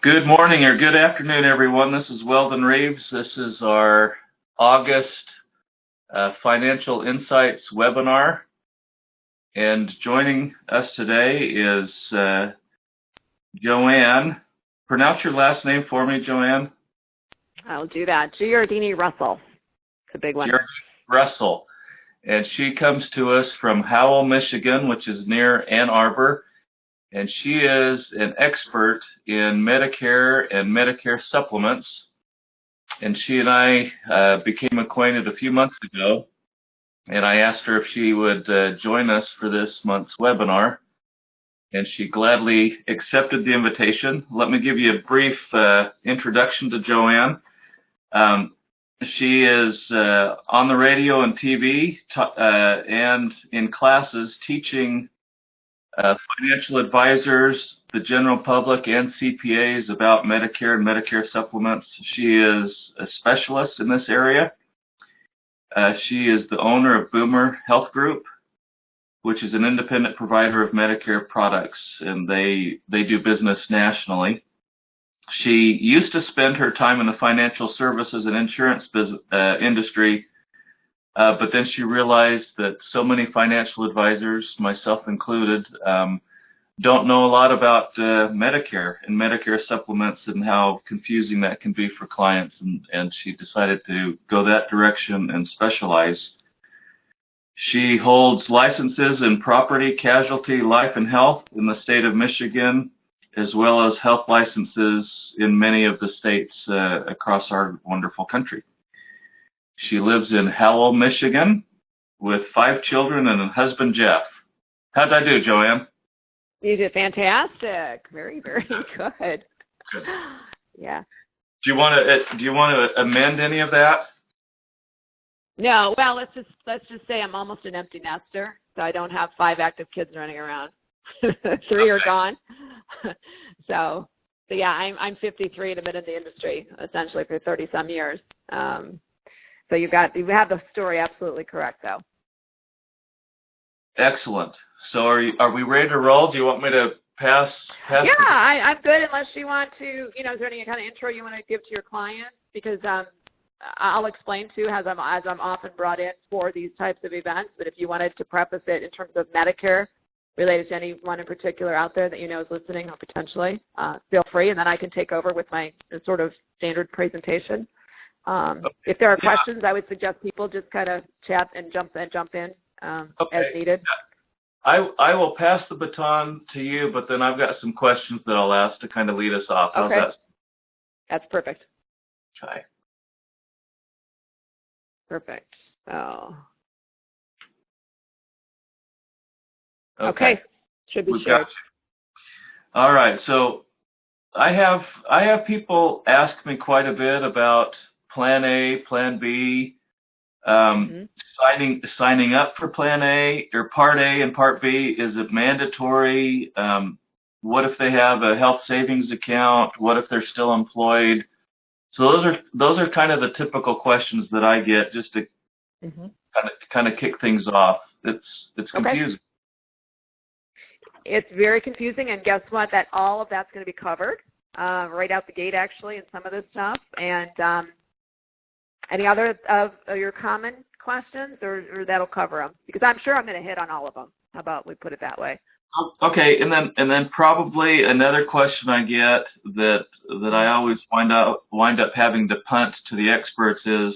Good morning or good afternoon, everyone. This is Weldon Reeves. This is our August Financial Insights webinar. And joining us today is Joanne. Pronounce your last name for me, Joanne. I'll do that. Giardini-Russell. It's a big one. Russell. And she comes to us from Howell, Michigan, which is near Ann Arbor. And she is an expert in Medicare and Medicare Supplements. And she and I became acquainted a few months ago, and I asked her if she would join us for this month's webinar, and she gladly accepted the invitation. Let me give you a brief introduction to Joanne. She is on the radio and TV and in classes teaching financial advisors, the general public, and CPAs about Medicare and Medicare supplements. She is a specialist in this area. She is the owner of Boomer Health Group, which is an independent provider of Medicare products, and they do business nationally. She used to spend her time in the financial services and insurance industry, but then she realized that so many financial advisors, myself included, don't know a lot about Medicare and Medicare supplements and how confusing that can be for clients, and she decided to go that direction and specialize. She holds licenses in property, casualty, life, and health in the state of Michigan, as well as health licenses in many of the states across our wonderful country. She lives in Howell, Michigan, with 5 children and a husband, Jeff. How'd I do, Joanne? You did fantastic. Very, very good. Good. Yeah. Do you want to amend any of that? No. Well, let's just say I'm almost an empty nester, so I don't have 5 active kids running around. 3 are gone. So yeah, I'm 53 and I've been in the industry essentially for 30 some years. So you have the story absolutely correct, though. Excellent. So are we ready to roll? Do you want me to pass? Yeah, I'm good. Unless you want to, is there any kind of intro you want to give to your client? Because I'll explain too, as I'm often brought in for these types of events. But if you wanted to preface it in terms of Medicare, related to anyone in particular out there that is listening, or potentially, feel free, and then I can take over with my sort of standard presentation. If there are questions, I would suggest people just kind of chat and jump in as needed. I will pass the baton to you, but then I've got some questions that I'll ask to kind of lead us off. Okay. How's that? That's perfect. Okay. Perfect. Oh. Okay. Should be We've shared. got you. All right. So I have people ask me quite a bit about Plan A, Plan B, signing up for Plan A or Part A and Part B. Is it mandatory? What if they have a health savings account? What if they're still employed? So those are kind of the typical questions that I get, just to kind of kick things off. It's confusing. Okay. It's very confusing, and guess what? All of that's going to be covered right out the gate, actually, in some of this stuff. And any other of your common questions, or that'll cover them? Because I'm sure I'm going to hit on all of them. How about we put it that way? Okay, and then probably another question I get that I always wind up having to punt to the experts is,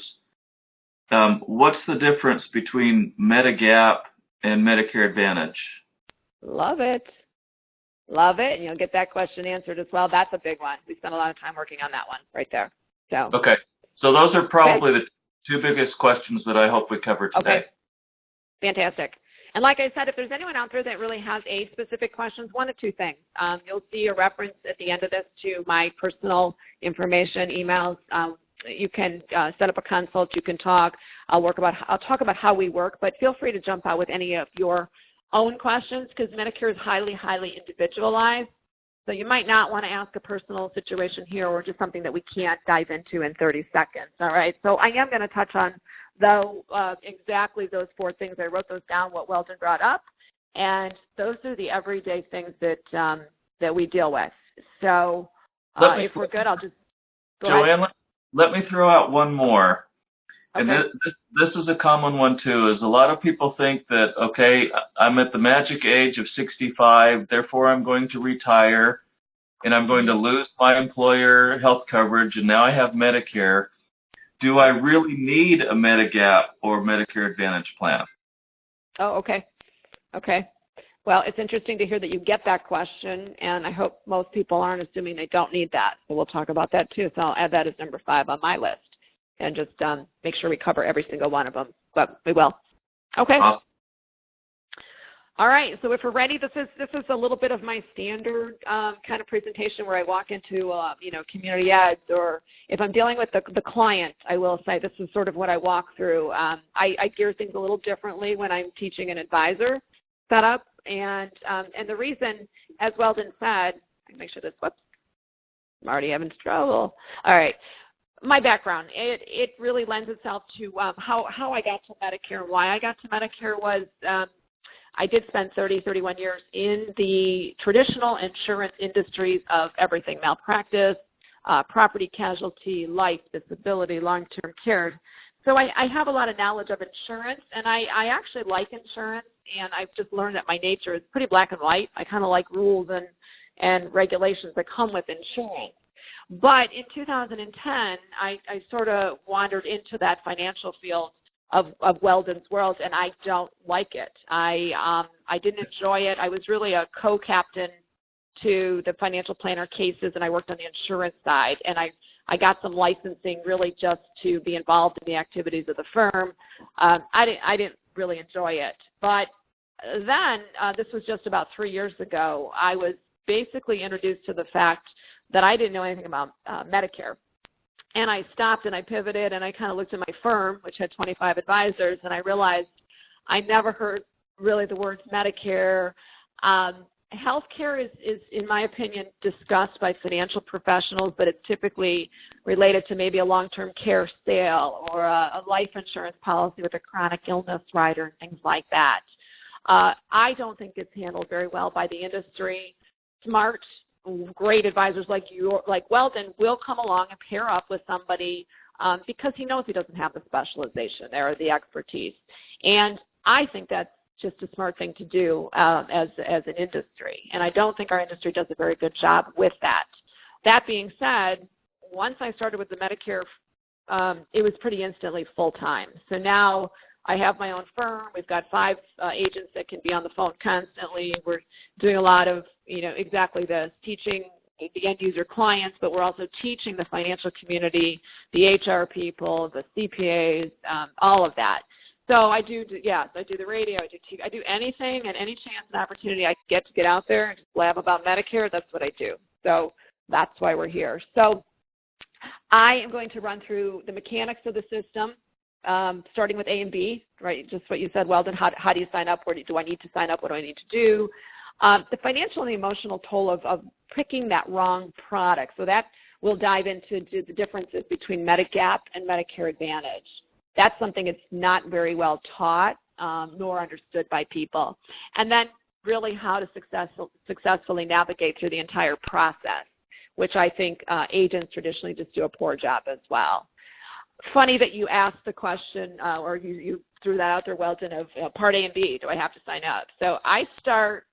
what's the difference between Medigap and Medicare Advantage? Love it. Love it. And you'll get that question answered as well. That's a big one. We spent a lot of time working on that one right there. So. Okay. So those are probably the 2 biggest questions that I hope we cover today. Okay. Fantastic. And like I said, if there's anyone out there that really has a specific questions, 1 of 2 things. You'll see a reference at the end of this to my personal information, emails. You can set up a consult. You can talk. I'll talk about how we work, but feel free to jump out with any of your own questions, because Medicare is highly, highly individualized. So you might not want to ask a personal situation here, or just something that we can't dive into in 30 seconds. All right. So I am going to touch on exactly those 4 things. I wrote those down, what Weldon brought up, and those are the everyday things that we deal with. So If we're good, I'll just go Joanne, ahead. let me throw out one more. And Okay. this is a common one too, is a lot of people think that, okay, I'm at the magic age of 65, therefore I'm going to retire and I'm going to lose my employer health coverage and now I have Medicare. Do I really need a Medigap or Medicare Advantage plan? Oh, okay. Okay. Well, it's interesting to hear that you get that question, and I hope most people aren't assuming they don't need that. So we'll talk about that too. So I'll add that as number 5 on my list, and just make sure we cover every single one of them. But we will. Okay. Awesome. All right. So if we're ready, this is a little bit of my standard kind of presentation where I walk into community ads, or if I'm dealing with the client, I will say this is sort of what I walk through. I gear things a little differently when I'm teaching an advisor setup. And the reason, as Weldon said, I can make sure this, whoops, I'm already having trouble. All right. My background, it really lends itself to how I got to Medicare and why I got to Medicare was I did spend 31 years in the traditional insurance industries of everything, malpractice, property casualty, life, disability, long-term care. So I have a lot of knowledge of insurance, and I actually like insurance, and I've just learned that my nature is pretty black and white. I kind of like rules and regulations that come with insurance. But in 2010, I sort of wandered into that financial field of Weldon's world, and I don't like it. I didn't enjoy it. I was really a co-captain to the financial planner cases, and I worked on the insurance side, and I got some licensing really just to be involved in the activities of the firm. I didn't really enjoy it. But then, this was just about 3 years ago, I was basically introduced to the fact that I didn't know anything about Medicare. And I stopped and I pivoted and I kind of looked at my firm, which had 25 advisors, and I realized I never heard really the words Medicare. Healthcare is, in my opinion, discussed by financial professionals, but it's typically related to maybe a long-term care sale or a life insurance policy with a chronic illness rider and things like that. I don't think it's handled very well by the industry. Smart, great advisors like Weldon will come along and pair up with somebody because he knows he doesn't have the specialization or the expertise. And I think that's just a smart thing to do as an industry. And I don't think our industry does a very good job with that. That being said, once I started with the Medicare, it was pretty instantly full-time. So now I have my own firm. We've got 5 agents that can be on the phone constantly. We're doing a lot of, exactly this, teaching the end user clients, but we're also teaching the financial community, the HR people, the CPAs, all of that. So I do the radio, I do TV, I do anything and any chance and opportunity I get to get out there and just blab about Medicare, that's what I do. So that's why we're here. So I am going to run through the mechanics of the system, starting with A and B, right? Just what you said, Weldon, how do you sign up? Where do I need to sign up? What do I need to do? The financial and the emotional toll of picking that wrong product. So that we'll dive into the differences between Medigap and Medicare Advantage. That's something that's not very well taught nor understood by people. And then really how to successfully navigate through the entire process, which I think agents traditionally just do a poor job as well. Funny that you asked the question, or you threw that out there, Weldon, of Part A and B, do I have to sign up? So I start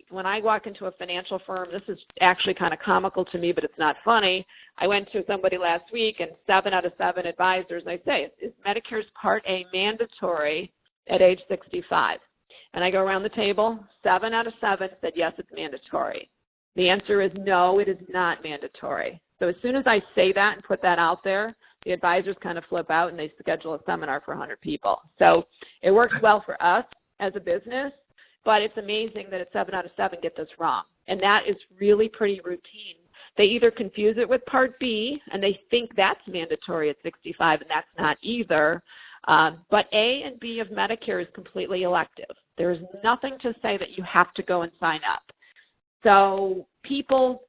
when I walk into a financial firm, this is actually kind of comical to me, but it's not funny. I went to somebody last week, and 7 out of 7 advisors, I say, is Medicare's Part A mandatory at age 65? And I go around the table, 7 out of 7 said, yes, it's mandatory. The answer is no, it is not mandatory. So as soon as I say that and put that out there, the advisors kind of flip out and they schedule a seminar for 100 people. So it works well for us as a business, but it's amazing that 7 out of 7 get this wrong. And that is really pretty routine. They either confuse it with Part B and they think that's mandatory at 65, and that's not either. But A and B of Medicare is completely elective. There's nothing to say that you have to go and sign up. So people,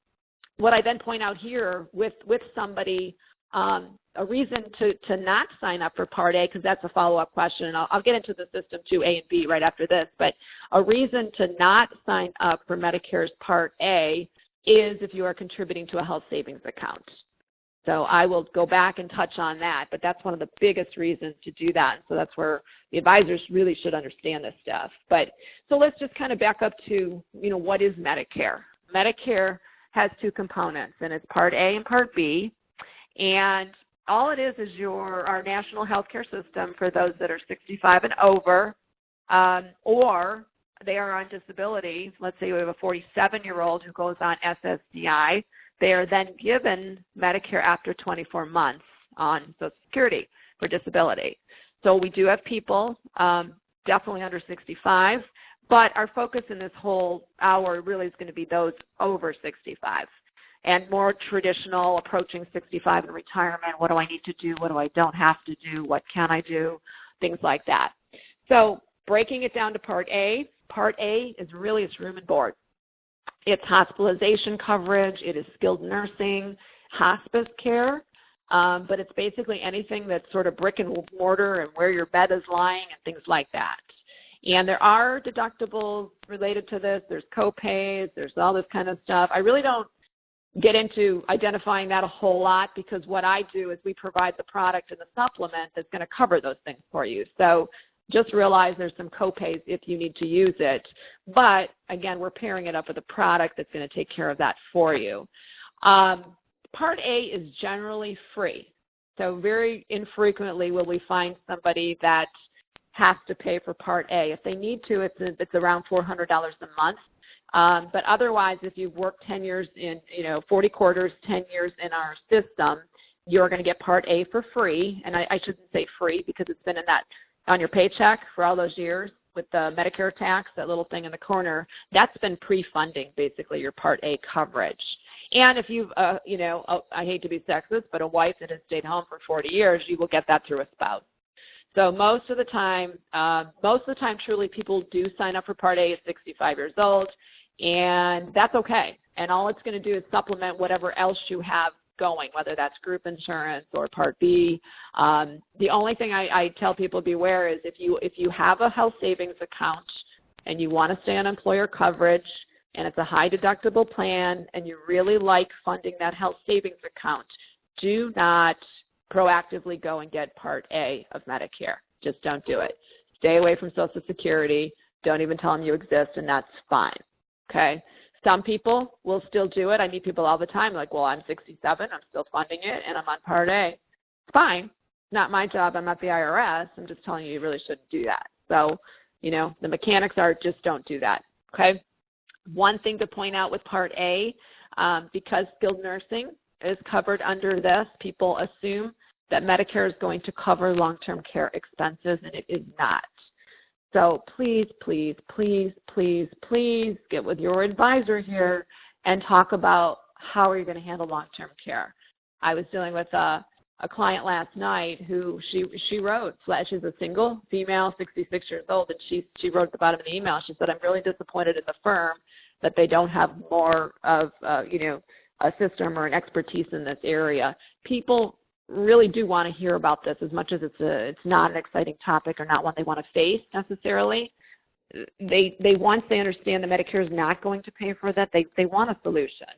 what I then point out here with somebody, a reason to not sign up for Part A, because that's a follow-up question, and I'll get into the system too, A and B, right after this, but a reason to not sign up for Medicare's Part A is if you are contributing to a health savings account. So I will go back and touch on that, but that's one of the biggest reasons to do that. So that's where the advisors really should understand this stuff. But so let's just kind of back up to, what is Medicare? Medicare has two components, and it's Part A and Part B. And all it is our national healthcare system for those that are 65 and over, or they are on disability. Let's say we have a 47-year-old who goes on SSDI. They are then given Medicare after 24 months on Social Security for disability. So we do have people definitely under 65, but our focus in this whole hour really is going to be those over 65 and more traditional, approaching 65 in retirement. What do I need to do? What do I don't have to do? What can I do? Things like that. So breaking it down to Part A. Part A is really it's room and board. It's hospitalization coverage. It is skilled nursing, hospice care, but it's basically anything that's sort of brick and mortar and where your bed is lying and things like that. And there are deductibles related to this. There's co-pays. There's all this kind of stuff. I really don't get into identifying that a whole lot because what I do is we provide the product and the supplement that's going to cover those things for you. So just realize there's some co-pays if you need to use it. But, again, we're pairing it up with a product that's going to take care of that for you. Part A is generally free. So very infrequently will we find somebody that has to pay for Part A. If they need to, it's around $400 a month. But otherwise, if you've worked 10 years in, 40 quarters, 10 years in our system, you're going to get Part A for free. And I shouldn't say free because it's been in that on your paycheck for all those years with the Medicare tax, that little thing in the corner. That's been pre-funding basically your Part A coverage. And if you've, I hate to be sexist, but a wife that has stayed home for 40 years, you will get that through a spouse. So most of the time, truly people do sign up for Part A at 65 years old, and that's okay. And all it's going to do is supplement whatever else you have going, whether that's group insurance or Part B. The only thing I tell people beware is if you have a health savings account and you want to stay on employer coverage and it's a high deductible plan and you really like funding that health savings account, do not proactively go and get Part A of Medicare. Just don't do it. Stay away from Social Security. Don't even tell them you exist, and that's fine. Okay? Some people will still do it. I meet people all the time like, well, I'm 67, I'm still funding it, and I'm on Part A. It's fine. It's not my job. I'm not the IRS. I'm just telling you really shouldn't do that. So, the mechanics are just don't do that. Okay? One thing to point out with Part A, because skilled nursing is covered under this, people assume that Medicare is going to cover long-term care expenses, and it is not. So please, please, please, please, please get with your advisor here and talk about how are you going to handle long-term care. I was dealing with a client last night who she wrote, she's a single female, 66 years old, and she wrote at the bottom of the email, she said, I'm really disappointed in the firm that they don't have more of, a system or an expertise in this area. People really do want to hear about this as much as it's not an exciting topic or not one they want to face necessarily. They once they understand that Medicare is not going to pay for that, they want a solution.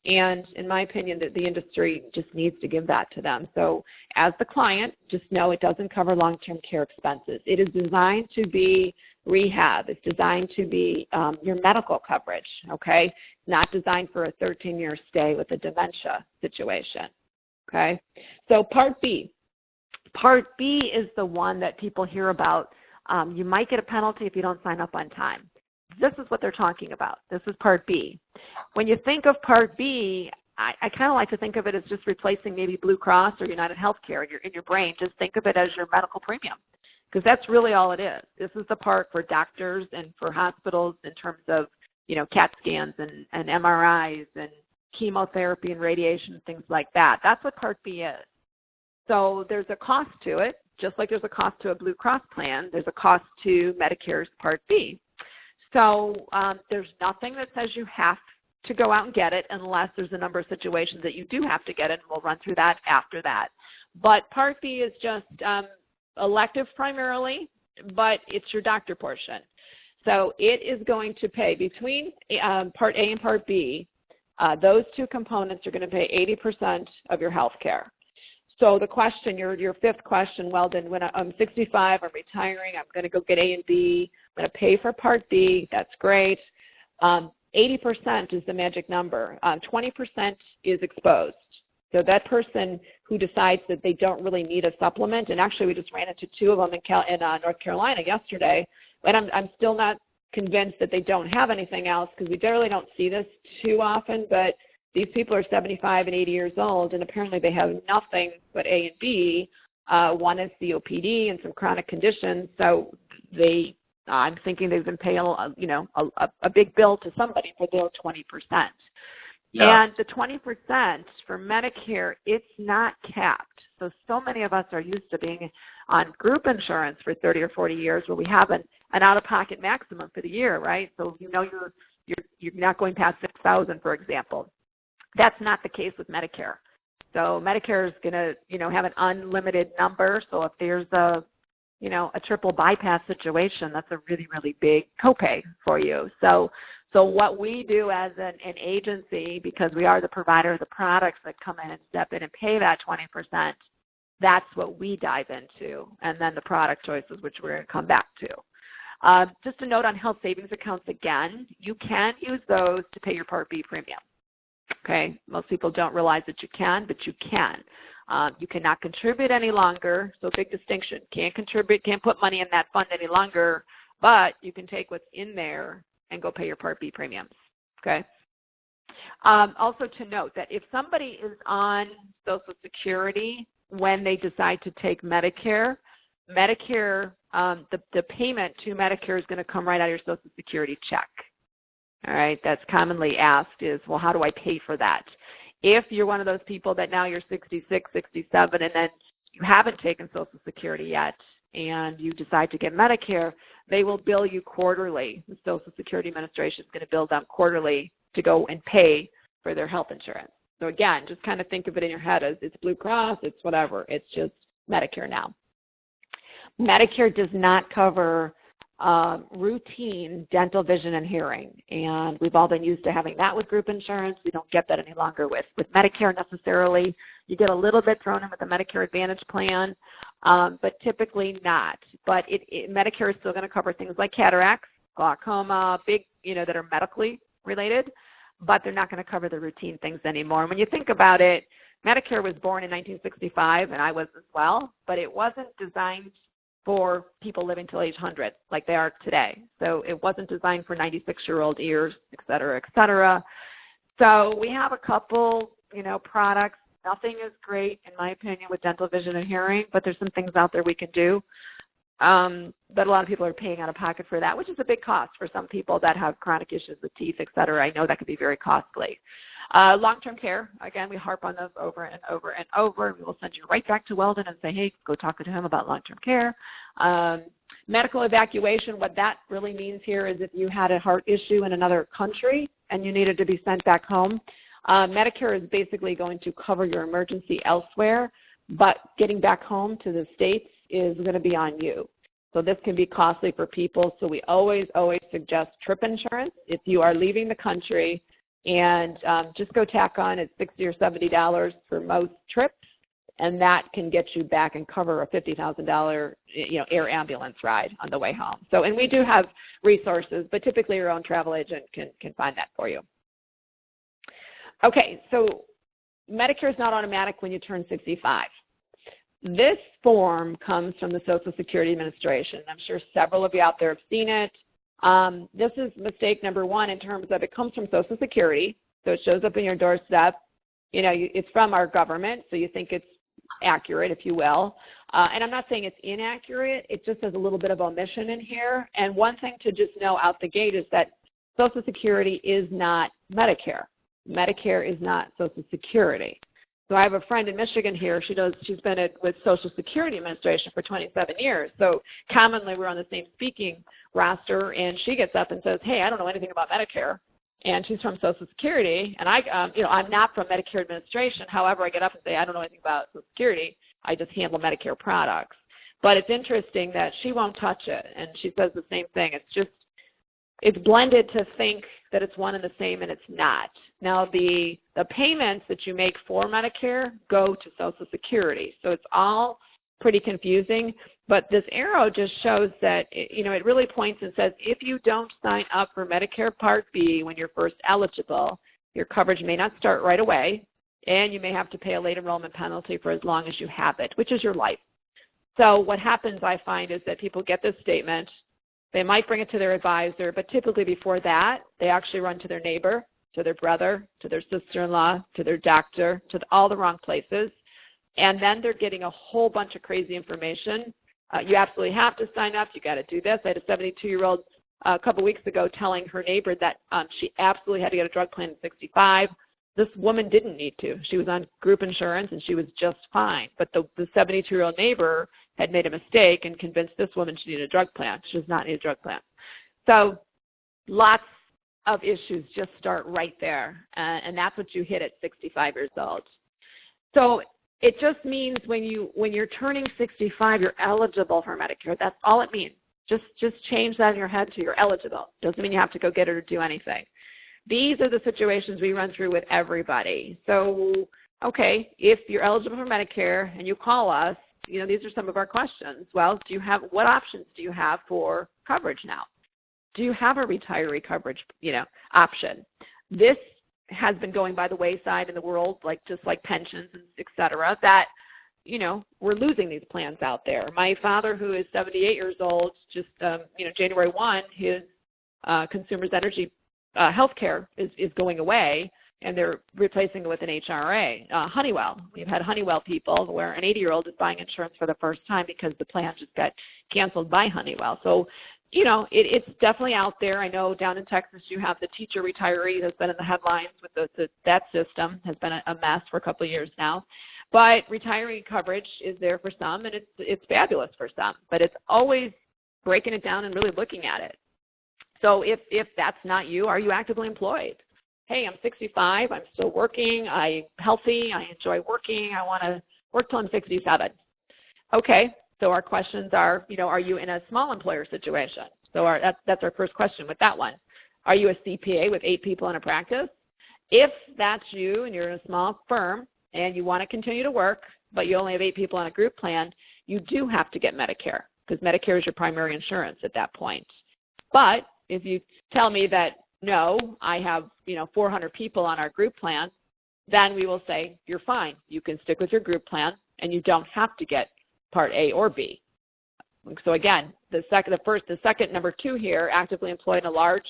And in my opinion, the industry just needs to give that to them. So as the client, just know it doesn't cover long-term care expenses. It is designed to be rehab. It's designed to be your medical coverage, okay? Not designed for a 13-year stay with a dementia situation, okay? So Part B. Part B is the one that people hear about. You might get a penalty if you don't sign up on time. This is what they're talking about. This is Part B. When you think of Part B, I kind of like to think of it as just replacing maybe Blue Cross or United Healthcare in your brain. Just think of it as your medical premium, because that's really all it is. This is the part for doctors and for hospitals in terms of, CAT scans and MRIs and chemotherapy and radiation and things like that. That's what Part B is. So there's a cost to it, just like there's a cost to a Blue Cross plan. There's a cost to Medicare's Part B. So there's nothing that says you have to go out and get it unless there's a number of situations that you do have to get it, and we'll run through that after that. But Part B is just elective primarily, but it's your doctor portion. So it is going to pay between Part A and Part B. Those two components are going to pay 80% of your health care. So the question, your fifth question, well, then when I'm 65, I'm retiring, I'm going to go get A and B, I'm going to pay for Part B, that's great. 80% is the magic number. 20% is exposed. So that person who decides that they don't really need a supplement, and actually we just ran into two of them in North Carolina yesterday, and I'm still not convinced that they don't have anything else because we really don't see this too often, but these people are 75 and 80 years old, and apparently they have nothing but A and B. One is COPD and some chronic conditions, so I'm thinking they've been paying a big bill to somebody for their 20%. Yeah. And the 20% for Medicare, it's not capped. So many of us are used to being on group insurance for 30 or 40 years where we have an out-of-pocket maximum for the year, right? So you're not going past $6,000, for example. That's not the case with Medicare. So Medicare is going to, have an unlimited number. So if there's a triple bypass situation, that's a really, really big copay for you. So what we do as an agency, because we are the provider of the products that come in and step in and pay that 20%, that's what we dive into. And then the product choices, which we're going to come back to. Just a note on health savings accounts again, you can use those to pay your Part B premium. Okay, most people don't realize that you can, but you can. You cannot contribute any longer, so big distinction. Can't contribute, can't put money in that fund any longer, but you can take what's in there and go pay your Part B premiums, okay? Also to note that if somebody is on Social Security when they decide to take Medicare, the payment to Medicare is going to come right out of your Social Security check. All right, that's commonly asked is, well, how do I pay for that? If you're one of those people that now you're 66, 67, and then you haven't taken Social Security yet, and you decide to get Medicare, they will bill you quarterly. The Social Security Administration is going to bill them quarterly to go and pay for their health insurance. So again, just kind of think of it in your head as it's Blue Cross, it's whatever. It's just Medicare now. Medicare does not cover routine dental, vision, and hearing. And we've all been used to having that with group insurance. We don't get that any longer with Medicare necessarily. You get a little bit thrown in with the Medicare Advantage plan, but typically not. But Medicare is still going to cover things like cataracts, glaucoma, big, that are medically related, but they're not going to cover the routine things anymore. And when you think about it, Medicare was born in 1965, and I was as well, but it wasn't designed for people living till age 100 like they are today. So it wasn't designed for 96-year-old ears, et cetera, et cetera. So we have a couple, products. Nothing is great, in my opinion, with dental, vision, and hearing, but there's some things out there we can do. But a lot of people are paying out of pocket for that, which is a big cost for some people that have chronic issues with teeth, et cetera. I know that could be very costly. Long-term care, again, we harp on those over and over and over. We will send you right back to Weldon and say, hey, go talk to him about long-term care. Medical evacuation, what that really means here is if you had a heart issue in another country and you needed to be sent back home, Medicare is basically going to cover your emergency elsewhere, but getting back home to the States is going to be on you. So this can be costly for people. So we always suggest trip insurance. If you are leaving the country, and just go tack on at $60 or $70 for most trips, and that can get you back and cover a $50,000 air ambulance ride on the way home. So, and we do have resources, but typically your own travel agent can find that for you. Okay, so Medicare is not automatic when you turn 65. This form comes from the Social Security Administration. I'm sure several of you out there have seen it. This is mistake number one in terms of it comes from Social Security, so it shows up in your doorstep. It's from our government, so you think it's accurate, if you will. And I'm not saying it's inaccurate. It just has a little bit of omission in here. And one thing to just know out the gate is that Social Security is not Medicare. Medicare is not Social Security. So I have a friend in Michigan here. She's been with Social Security Administration for 27 years. So commonly we're on the same speaking roster, and she gets up and says, hey, I don't know anything about Medicare. And she's from Social Security, and I'm not from Medicare Administration. However, I get up and say, I don't know anything about Social Security. I just handle Medicare products. But it's interesting that she won't touch it, and she says the same thing. It's blended to think that it's one and the same, and it's not. Now, the payments that you make for Medicare go to Social Security, so it's all pretty confusing. But this arrow just shows that, it really points and says, if you don't sign up for Medicare Part B when you're first eligible, your coverage may not start right away, and you may have to pay a late enrollment penalty for as long as you have it, which is your life. So what happens, I find, is that people get this statement. They might bring it to their advisor, but typically before that, they actually run to their neighbor, to their brother, to their sister-in-law, to their doctor, to all the wrong places. And then they're getting a whole bunch of crazy information. You absolutely have to sign up. You got to do this. I had a 72-year-old a couple weeks ago telling her neighbor that she absolutely had to get a drug plan at 65. This woman didn't need to. She was on group insurance, and she was just fine. But the 72-year-old neighbor had made a mistake and convinced this woman she needed a drug plan. She does not need a drug plan. So lots of issues just start right there, and that's what you hit at 65 years old. So it just means when you're turning 65, you're eligible for Medicare. That's all it means. Just change that in your head to you're eligible. Doesn't mean you have to go get it or do anything. These are the situations we run through with everybody. So, okay, if you're eligible for Medicare and you call us, these are some of our questions. Well, what options do you have for coverage now? Do you have a retiree coverage, option? This has been going by the wayside in the world, just like pensions and et cetera, that, we're losing these plans out there. My father, who is 78 years old, just, January 1, his Consumers Energy health care is going away, and they're replacing it with an HRA. Honeywell, we've had Honeywell people where an 80-year-old is buying insurance for the first time because the plan just got canceled by Honeywell. So, it's definitely out there. I know down in Texas you have the teacher retiree that's been in the headlines with that system has been a mess for a couple of years now. But retiree coverage is there for some, and it's fabulous for some. But it's always breaking it down and really looking at it. So if that's not you, are you actively employed? Hey, I'm 65, I'm still working, I'm healthy, I enjoy working, I want to work till I'm 67. Okay, so our questions are, are you in a small employer situation? So that's our first question with that one. Are you a CPA with 8 people in a practice? If that's you and you're in a small firm and you want to continue to work, but you only have 8 people on a group plan, you do have to get Medicare because Medicare is your primary insurance at that point. But if you tell me that, no, I have, 400 people on our group plan, then we will say, you're fine. You can stick with your group plan, and you don't have to get Part A or B. So again, the second, number 2 here, actively employed in a large,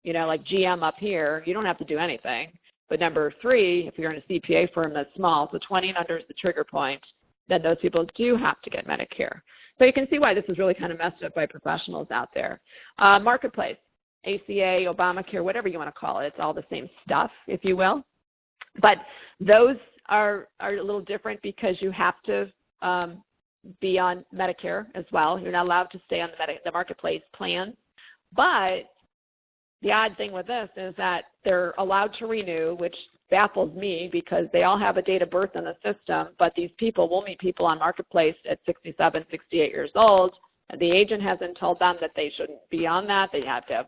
like GM up here, you don't have to do anything. But number 3, if you're in a CPA firm that's small, so 20 and under is the trigger point, then those people do have to get Medicare. So you can see why this is really kind of messed up by professionals out there. Marketplace, ACA, Obamacare, whatever you want to call it, it's all the same stuff, if you will. But those are a little different because you have to be on Medicare as well. You're not allowed to stay on the marketplace plan. But the odd thing with this is that they're allowed to renew, which baffles me because they all have a date of birth in the system, but these people will meet people on marketplace at 67, 68 years old. And the agent hasn't told them that they shouldn't be on that. They have to have,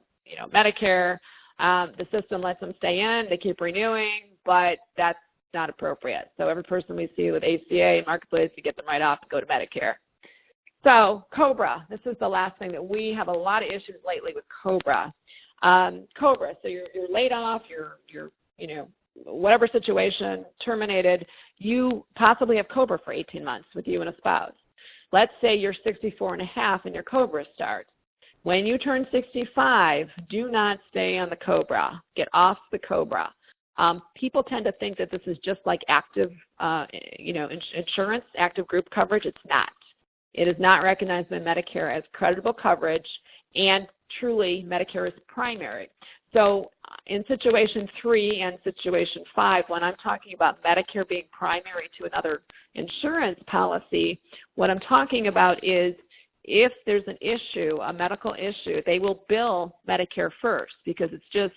Medicare. The system lets them stay in. They keep renewing, but that's not appropriate. So every person we see with ACA, marketplace, you get them right off and go to Medicare. So COBRA, this is the last thing that we have a lot of issues lately with COBRA. COBRA, so you're laid off, you're whatever situation, terminated, you possibly have COBRA for 18 months with you and a spouse. Let's say you're 64 and a half and your COBRA starts. When you turn 65, do not stay on the COBRA. Get off the COBRA. People tend to think that this is just like active, insurance, active group coverage. It's not. It is not recognized by Medicare as creditable coverage, and truly Medicare is primary. So in situation 3 and situation 5, when I'm talking about Medicare being primary to another insurance policy, what I'm talking about is if there's an issue, a medical issue, they will bill Medicare first because it's just,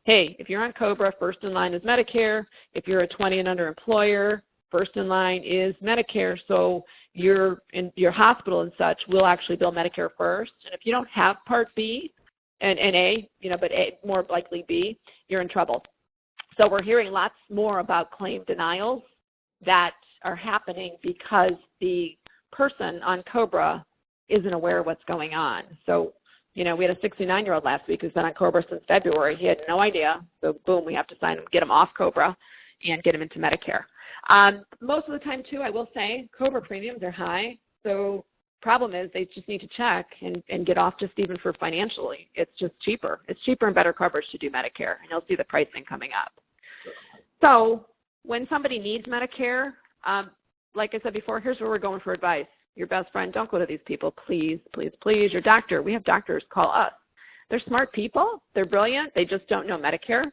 hey, if you're on COBRA, first in line is Medicare. If you're a 20 and under employer, first in line is Medicare. So your hospital and such will actually bill Medicare first. And if you don't have Part B, and A, but A, more likely B, you're in trouble. So we're hearing lots more about claim denials that are happening because the person on COBRA isn't aware of what's going on. So, we had a 69-year-old last week who's been on COBRA since February. He had no idea. So, boom, we have to sign him, get him off COBRA, and get him into Medicare. Most of the time, too, I will say, COBRA premiums are high. So, problem is they just need to check and get off just even for financially. It's just cheaper. It's cheaper and better coverage to do Medicare, and you'll see the pricing coming up. So when somebody needs Medicare, like I said before, here's where we're going for advice. Your best friend, don't go to these people, please, please, please. Your doctor, we have doctors, call us. They're smart people. They're brilliant. They just don't know Medicare.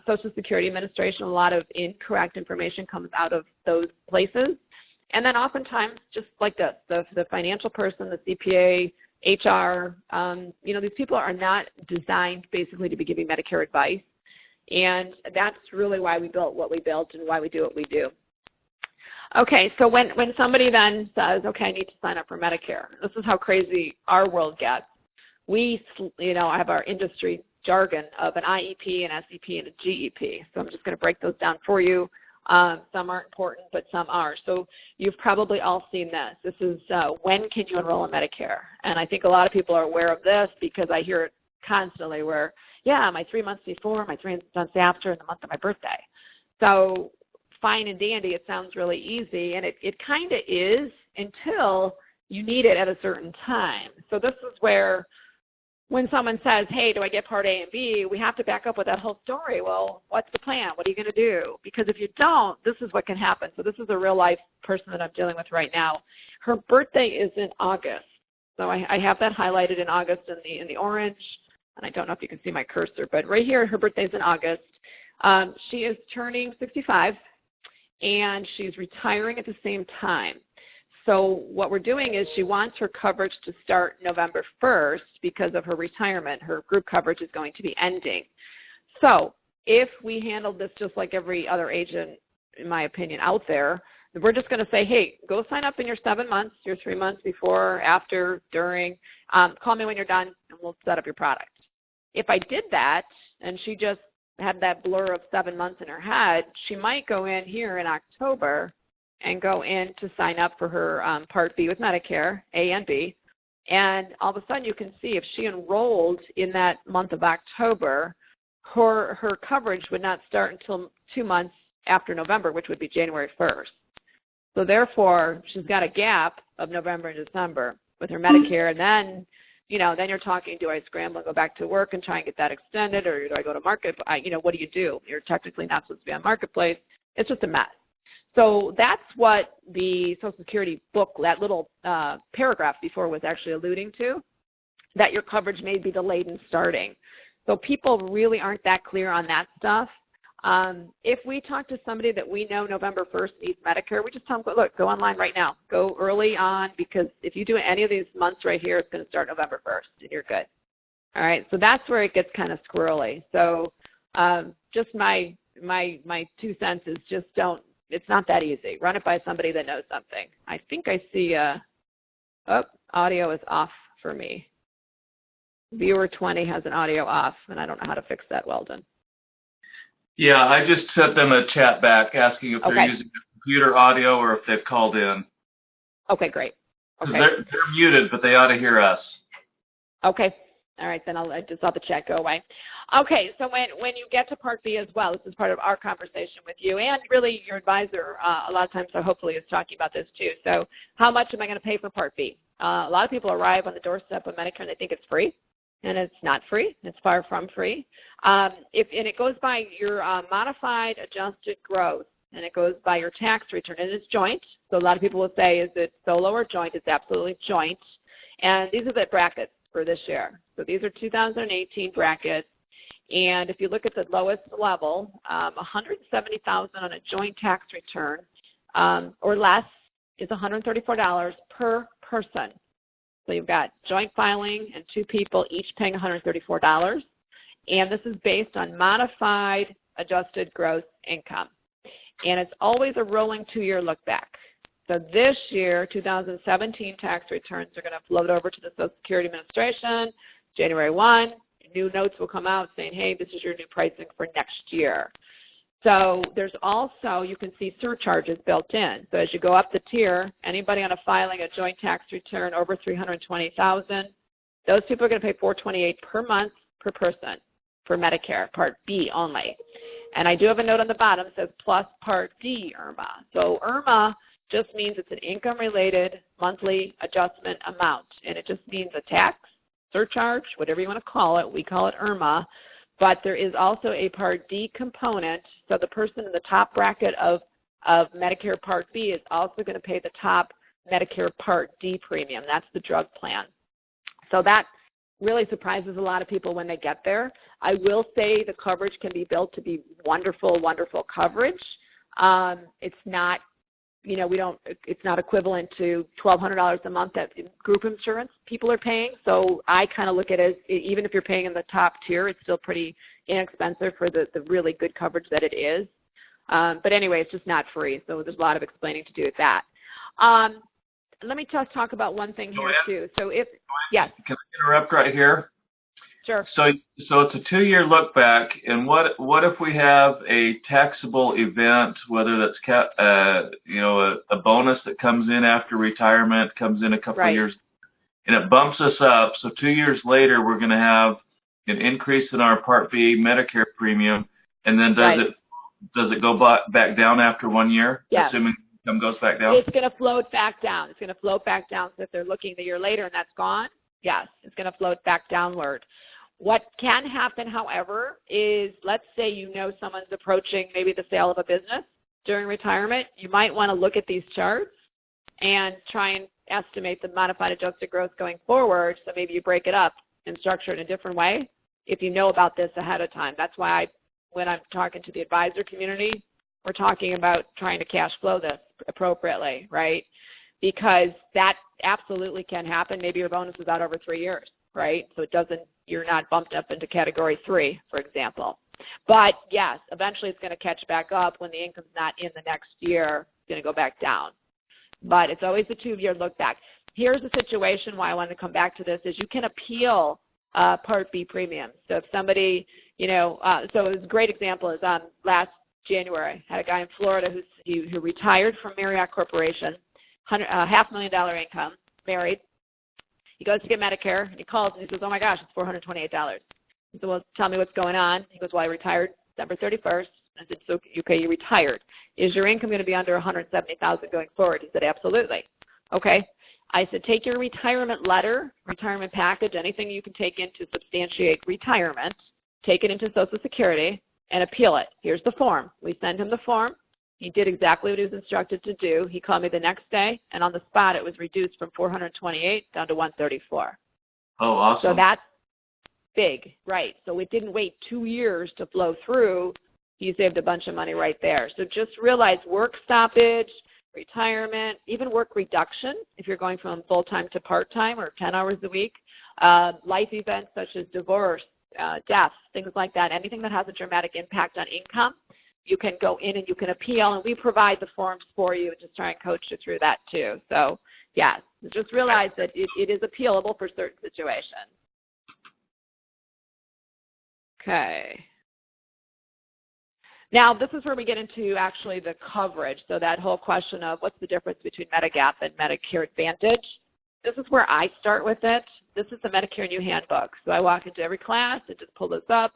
Social Security Administration, a lot of incorrect information comes out of those places. And then oftentimes, just like this, the financial person, the CPA, HR, these people are not designed basically to be giving Medicare advice. And that's really why we built what we built and why we do what we do. Okay, so when somebody then says, okay, I need to sign up for Medicare, this is how crazy our world gets. We, have our industry jargon of an IEP, an SEP, and a GEP. So I'm just going to break those down for you. Some aren't important, but some are. So you've probably all seen this. This is when can you enroll in Medicare? And I think a lot of people are aware of this because I hear it constantly where, my 3 months before, my 3 months after, and the month of my birthday. So fine and dandy, it sounds really easy, and it kind of is until you need it at a certain time. So this is where when someone says, hey, do I get Part A and B, we have to back up with that whole story. Well, what's the plan? What are you going to do? Because if you don't, this is what can happen. So this is a real-life person that I'm dealing with right now. Her birthday is in August. So I have that highlighted in August in the orange, and I don't know if you can see my cursor, but right here, her birthday is in August. She is turning 65, and she's retiring at the same time. So what we're doing is she wants her coverage to start November 1st because of her retirement. Her group coverage is going to be ending. So if we handled this just like every other agent, in my opinion, out there, we're just going to say, hey, go sign up in your 7 months, your 3 months before, after, during. Call me when you're done, and we'll set up your product. If I did that and she just had that blur of 7 months in her head, she might go in here in October and go in to sign up for her Part B with Medicare, A and B. And all of a sudden you can see if she enrolled in that month of October, her coverage would not start until 2 months after November, which would be January 1st. So therefore, she's got a gap of November and December with her Medicare. And then, then you're talking, do I scramble and go back to work and try and get that extended, or do I go to market? What do? You're technically not supposed to be on Marketplace. It's just a mess. So that's what the Social Security book, that little paragraph before was actually alluding to, that your coverage may be delayed in starting. So people really aren't that clear on that stuff. If we talk to somebody that we know November 1st needs Medicare, we just tell them, look, go online right now. Go early on, because if you do any of these months right here, it's going to start November 1st, and you're good. All right, so that's where it gets kind of squirrely. So just my 2 cents is just don't. It's not that easy. Run it by somebody that knows something. I think I see audio is off for me. Viewer 20 has an audio off, and I don't know how to fix that, Weldon. Yeah, I just sent them a chat back asking if they're using computer audio or if they've called in. Okay, great. Okay. They're muted, but they ought to hear us. Okay. All right, then I just saw the chat go away. Okay, so when you get to Part B as well, this is part of our conversation with you, and really your advisor a lot of times, so hopefully, is talking about this too. So how much am I going to pay for Part B? A lot of people arrive on the doorstep of Medicare and they think it's free, and it's not free. It's far from free. And it goes by your modified adjusted gross, and it goes by your tax return, and it's joint. So a lot of people will say, is it solo or joint? It's absolutely joint. And these are the brackets for this year. So these are 2018 brackets. And if you look at the lowest level, $170,000 on a joint tax return or less is $134 per person. So you've got joint filing and 2 people each paying $134. And this is based on modified adjusted gross income. And it's always a rolling 2-year look back. So this year, 2017 tax returns are going to float over to the Social Security Administration. January 1, new notes will come out saying, hey, this is your new pricing for next year. So there's also, you can see surcharges built in. So as you go up the tier, anybody on a filing a joint tax return over $320,000, those people are going to pay $428 per month per person for Medicare, Part B only. And I do have a note on the bottom that says plus Part D IRMA. So IRMA just means it's an income-related monthly adjustment amount, and it just means a tax, surcharge, whatever you want to call it. We call it IRMA. But there is also a Part D component, so the person in the top bracket of Medicare Part B is also going to pay the top Medicare Part D premium. That's the drug plan. So that really surprises a lot of people when they get there. I will say the coverage can be built to be wonderful, wonderful coverage. It's not, it's not equivalent to $1,200 a month that group insurance people are paying. So I kind of look at it as, even if you're paying in the top tier, it's still pretty inexpensive for the really good coverage that it is. But anyway, it's just not free. So there's a lot of explaining to do with that. Let me just talk about one thing here too. So yes. Can I interrupt right here? Sure. So it's a 2-year look back, and what if we have a taxable event, whether that's a bonus that comes in after retirement, comes in a couple of years, and it bumps us up. So 2 years later, we're going to have an increase in our Part B Medicare premium, and then does it go back down after 1 year? Yes. Assuming income goes back down? It's going to float back down. It's going to float back down. So if they're looking the year later and that's gone, yes, it's going to float back downward. What can happen, however, is let's say someone's approaching maybe the sale of a business during retirement. You might want to look at these charts and try and estimate the modified adjusted gross going forward. So maybe you break it up and structure it in a different way if you know about this ahead of time. That's why when I'm talking to the advisor community, we're talking about trying to cash flow this appropriately, right? Because that absolutely can happen. Maybe your bonus is out over 3 years, right? So you're not bumped up into category 3, for example. But yes, eventually it's going to catch back up when the income's not in the next year. It's going to go back down. But it's always a 2-year look back. Here's the situation why I wanted to come back to this is you can appeal Part B premiums. So if somebody, so a great example is last January, I had a guy in Florida who retired from Marriott Corporation, $500,000 income, married. He goes to get Medicare, and he calls, and he says, oh, my gosh, it's $428. I said, well, tell me what's going on. He goes, well, I retired December 31st. I said, so, okay, you retired. Is your income going to be under $170,000 going forward? He said, absolutely. Okay. I said, take your retirement letter, retirement package, anything you can take in to substantiate retirement, take it into Social Security, and appeal it. Here's the form. We send him the form. He did exactly what he was instructed to do. He called me the next day, and on the spot, it was reduced from $428 down to $134. Oh, awesome. So that's big, right? So it didn't wait 2 years to flow through. He saved a bunch of money right there. So just realize work stoppage, retirement, even work reduction, if you're going from full-time to part-time or 10 hours a week, life events such as divorce, death, things like that, anything that has a dramatic impact on income, you can go in and you can appeal, and we provide the forms for you and just try and coach you through that too. So, yes, just realize that it is appealable for certain situations. Okay. Now, this is where we get into actually the coverage. So that whole question of what's the difference between Medigap and Medicare Advantage. This is where I start with it. This is the Medicare New Handbook. So I walk into every class and just pull this up.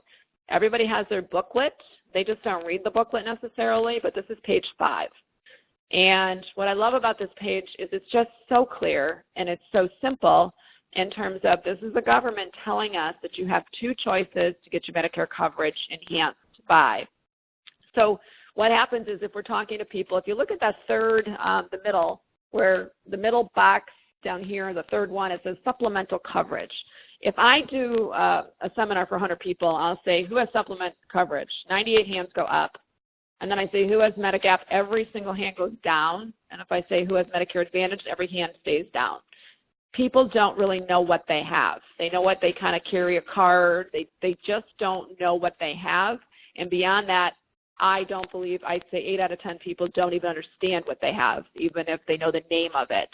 Everybody has their booklet. They just don't read the booklet necessarily, but this is page 5. And what I love about this page is it's just so clear and it's so simple in terms of this is the government telling us that you have 2 choices to get your Medicare coverage enhanced by. So what happens is if we're talking to people, if you look at that third, the middle, where the middle box down here, the third one, it says supplemental coverage. If I do a seminar for 100 people, I'll say, who has supplement coverage? 98 hands go up. And then I say, who has Medigap? Every single hand goes down. And if I say, who has Medicare Advantage? Every hand stays down. People don't really know what they have. They know what they kind of carry a card. They just don't know what they have. And beyond that, I don't believe, I'd say 8 out of 10 people don't even understand what they have, even if they know the name of it.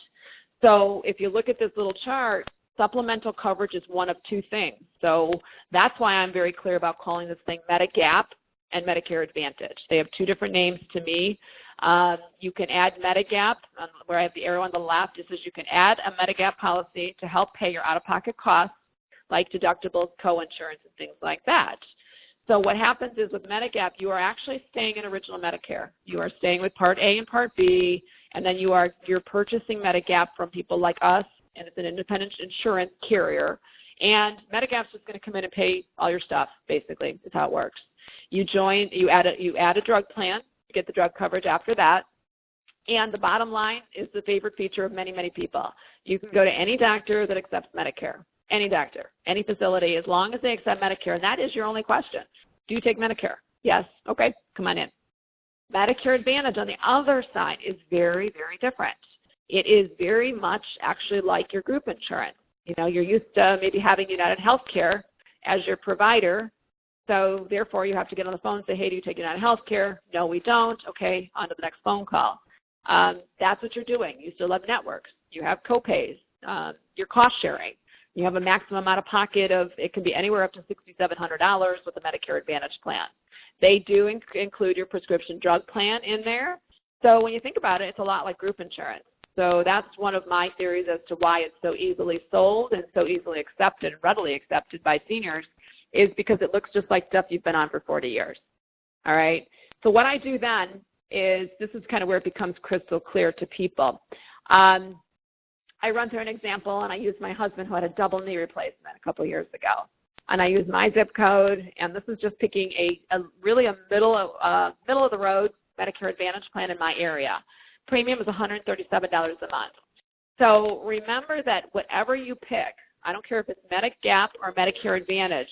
So if you look at this little chart, supplemental coverage is one of two things. So that's why I'm very clear about calling this thing Medigap and Medicare Advantage. They have two different names to me. You can add Medigap, where I have the arrow on the left. It says you can add a Medigap policy to help pay your out-of-pocket costs, like deductibles, co-insurance, and things like that. So what happens is with Medigap, you are actually staying in original Medicare. You are staying with Part A and Part B, and then you're purchasing Medigap from people like us, and it's an independent insurance carrier. And Medigap's just going to come in and pay all your stuff, basically, is how it works. You add a drug plan, you get the drug coverage after that. And the bottom line is the favorite feature of many, many people. You can go to any doctor that accepts Medicare, any doctor, any facility, as long as they accept Medicare. And that is your only question. Do you take Medicare? Yes. Okay, come on in. Medicare Advantage on the other side is very, very different. It is very much actually like your group insurance. You know, you're used to maybe having United Healthcare as your provider. So therefore, you have to get on the phone and say, hey, do you take United Healthcare? No, we don't. Okay, on to the next phone call. That's what you're doing. You still have networks. You have copays. You're cost sharing. You have a maximum out of pocket of, it can be anywhere up to $6,700 with a Medicare Advantage plan. They do include your prescription drug plan in there. So when you think about it, it's a lot like group insurance. So that's one of my theories as to why it's so easily sold and so easily accepted, readily accepted by seniors, is because it looks just like stuff you've been on for 40 years. All right? So what I do then is, this is kind of where it becomes crystal clear to people. I run through an example, and I use my husband who had a double knee replacement a couple years ago. And I use my zip code, and this is just picking a middle of the road Medicare Advantage plan in my area. Premium is $137 a month. So remember that whatever you pick, I don't care if it's Medigap or Medicare Advantage,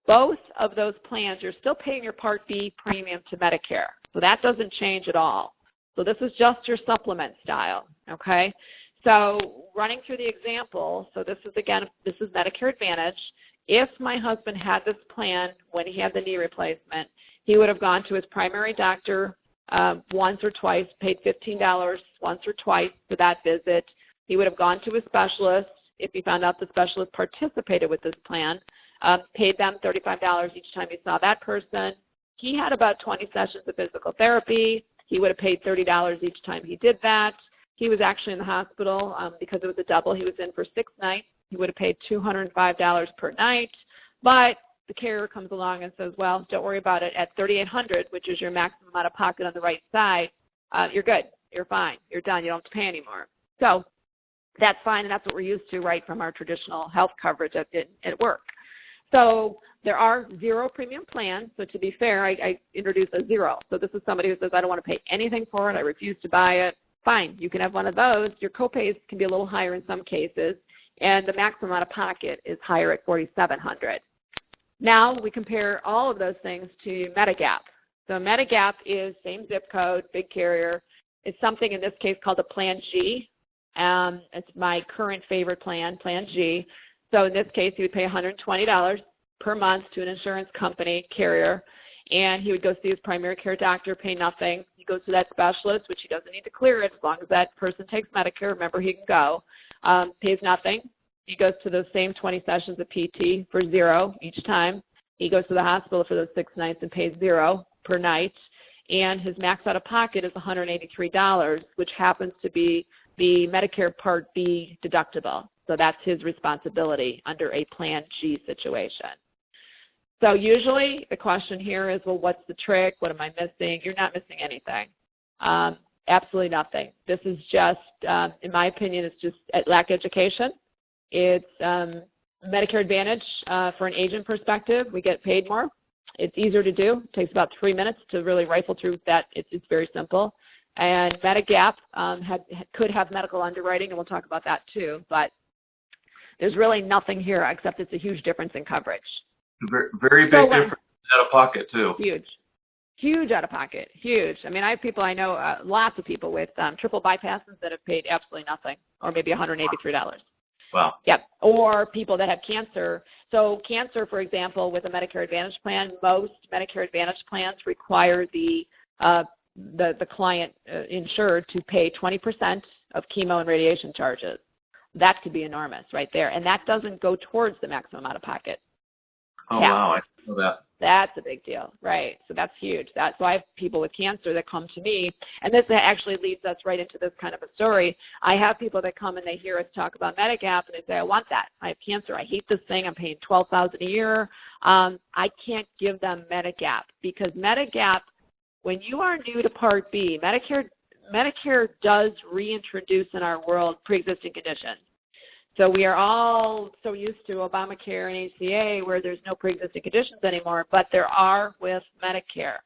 both of those plans, you're still paying your Part B premium to Medicare. So that doesn't change at all. So this is just your supplement style, okay? So running through the example, so this is Medicare Advantage. If my husband had this plan when he had the knee replacement, he would have gone to his primary doctor once or twice, paid $15 once or twice for that visit. He would have gone to a specialist if he found out the specialist participated with this plan, paid them $35 each time he saw that person. He had about 20 sessions of physical therapy. He would have paid $30 each time he did that. He was actually in the hospital because it was a double. He was in for 6 nights. He would have paid $205 per night. But the carrier comes along and says, well, don't worry about it. At $3,800, which is your maximum out of pocket on the right side, you're good. You're fine. You're done. You don't have to pay anymore. So that's fine, and that's what we're used to, right, from our traditional health coverage at work. So there are zero premium plans. So to be fair, I introduced a zero. So this is somebody who says, I don't want to pay anything for it. I refuse to buy it. Fine, you can have one of those. Your copays can be a little higher in some cases, and the maximum out of pocket is higher at $4,700. Now we compare all of those things to Medigap. So Medigap is same zip code, big carrier. It's something in this case called a Plan G. It's my current favorite plan, Plan G. So in this case, he would pay $120 per month to an insurance company, carrier, and he would go see his primary care doctor, pay nothing. He goes to that specialist, which he doesn't need to clear it as long as that person takes Medicare. Remember, he can go. Pays nothing. He goes to those same 20 sessions of PT for $0 each time. He goes to the hospital for those 6 nights and pays $0 per night. And his max out of pocket is $183, which happens to be the Medicare Part B deductible. So that's his responsibility under a Plan G situation. So usually the question here is, well, what's the trick? What am I missing? You're not missing anything. Absolutely nothing. This is just, in my opinion, it's just lack of education. It's Medicare Advantage for an agent perspective. We get paid more. It's easier to do. It takes about 3 minutes to really rifle through that. It's very simple. And Medigap could have medical underwriting, and we'll talk about that too. But there's really nothing here except it's a huge difference in coverage. Very big difference out of pocket too. Huge out of pocket, huge. I mean, I have people I know, lots of people with triple bypasses that have paid absolutely nothing, or maybe $183. Wow. Yep. Or people that have cancer. So cancer, for example, with a Medicare Advantage plan, most Medicare Advantage plans require the client insured to pay 20% of chemo and radiation charges. that could be enormous right there. And that doesn't go towards the maximum out-of-pocket. Oh, wow. I didn't know that. That's a big deal, right? So that's huge. So I have people with cancer that come to me, and this actually leads us right into this kind of a story. I have people that come and they hear us talk about Medigap, and they say, I want that. I have cancer. I hate this thing. I'm paying $12,000 a year. I can't give them Medigap because Medigap, when you are new to Part B, Medicare does reintroduce in our world pre-existing conditions. So we are all so used to Obamacare and ACA where there's no pre-existing conditions anymore, but there are with Medicare.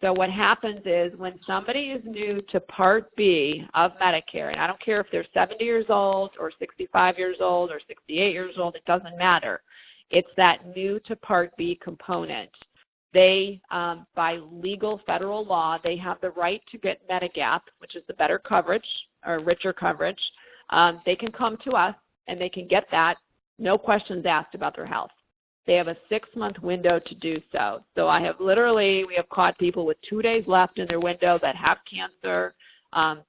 So what happens is when somebody is new to Part B of Medicare, and I don't care if they're 70 years old or 65 years old or 68 years old, it doesn't matter. It's that new to Part B component. They, by legal federal law, they have the right to get Medigap, which is the better coverage or richer coverage. They can come to us and they can get that, no questions asked about their health. They have a 6-month window to do so. So we have caught people with 2 days left in their window that have cancer,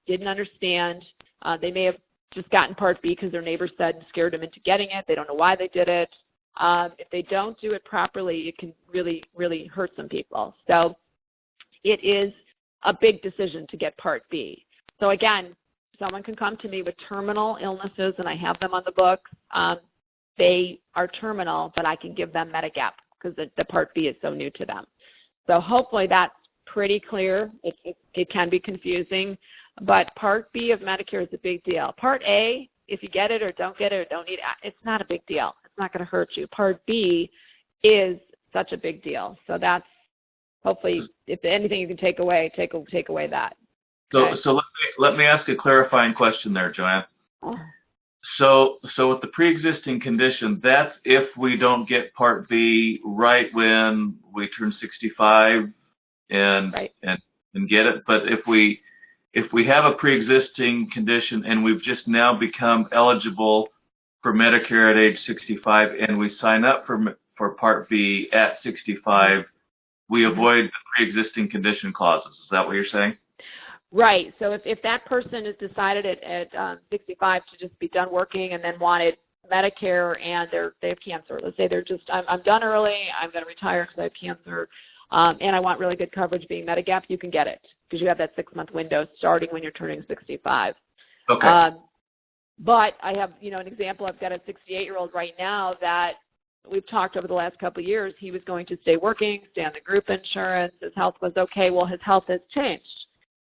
didn't understand. They may have just gotten Part B because their neighbor said and scared them into getting it. They don't know why they did it. If they don't do it properly, it can really, really hurt some people. So it is a big decision to get Part B. So again, someone can come to me with terminal illnesses, and I have them on the books. They are terminal, but I can give them Medigap because the Part B is so new to them. So hopefully that's pretty clear. It can be confusing, but Part B of Medicare is a big deal. Part A, if you get it or don't get it or don't need it, it's not a big deal. It's not going to hurt you. Part B is such a big deal. So that's hopefully, if anything you can take away that. Okay. So let me ask a clarifying question there, Joanne. So with the pre-existing condition, that's if we don't get Part B right when we turn 65 and get it. But if we have a pre-existing condition and we've just now become eligible for Medicare at age 65 and we sign up for Part B at 65, we avoid the pre-existing condition clauses. Is that what you're saying? Right. So if that person has decided at 65 to just be done working and then wanted Medicare and they have cancer, let's say I'm done early, I'm going to retire because I have cancer, and I want really good coverage being Medigap, you can get it because you have that 6-month window starting when you're turning 65. Okay. But I have, an example. I've got a 68-year-old right now that we've talked over the last couple of years. He was going to stay working, stay on the group insurance. His health was okay. Well, his health has changed.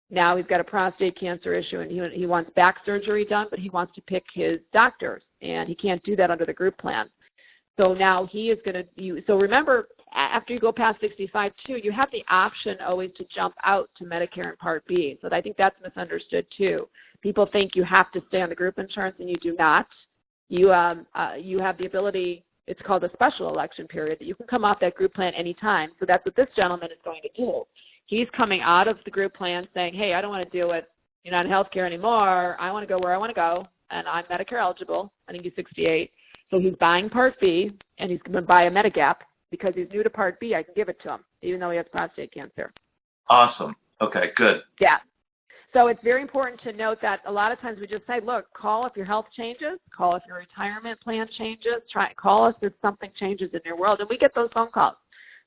Now he's got a prostate cancer issue, and he wants back surgery done, but he wants to pick his doctors, and he can't do that under the group plan. So now he is going to – so remember, after you go past 65, too, you have the option always to jump out to Medicare and Part B. So I think that's misunderstood, too. People think you have to stay on the group insurance, and you do not. You have the ability – it's called a special election period – that you can come off that group plan anytime. So that's what this gentleman is going to do. He's coming out of the group plan saying, hey, I don't want to deal with United Healthcare anymore. I want to go where I want to go, and I'm Medicare eligible. I think he's 68. So he's buying Part B, and he's going to buy a Medigap because he's new to Part B. I can give it to him, even though he has prostate cancer. Awesome. Okay, good. Yeah. So it's very important to note that a lot of times we just say, look, call if your health changes, call if your retirement plan changes, call us if something changes in your world, and we get those phone calls.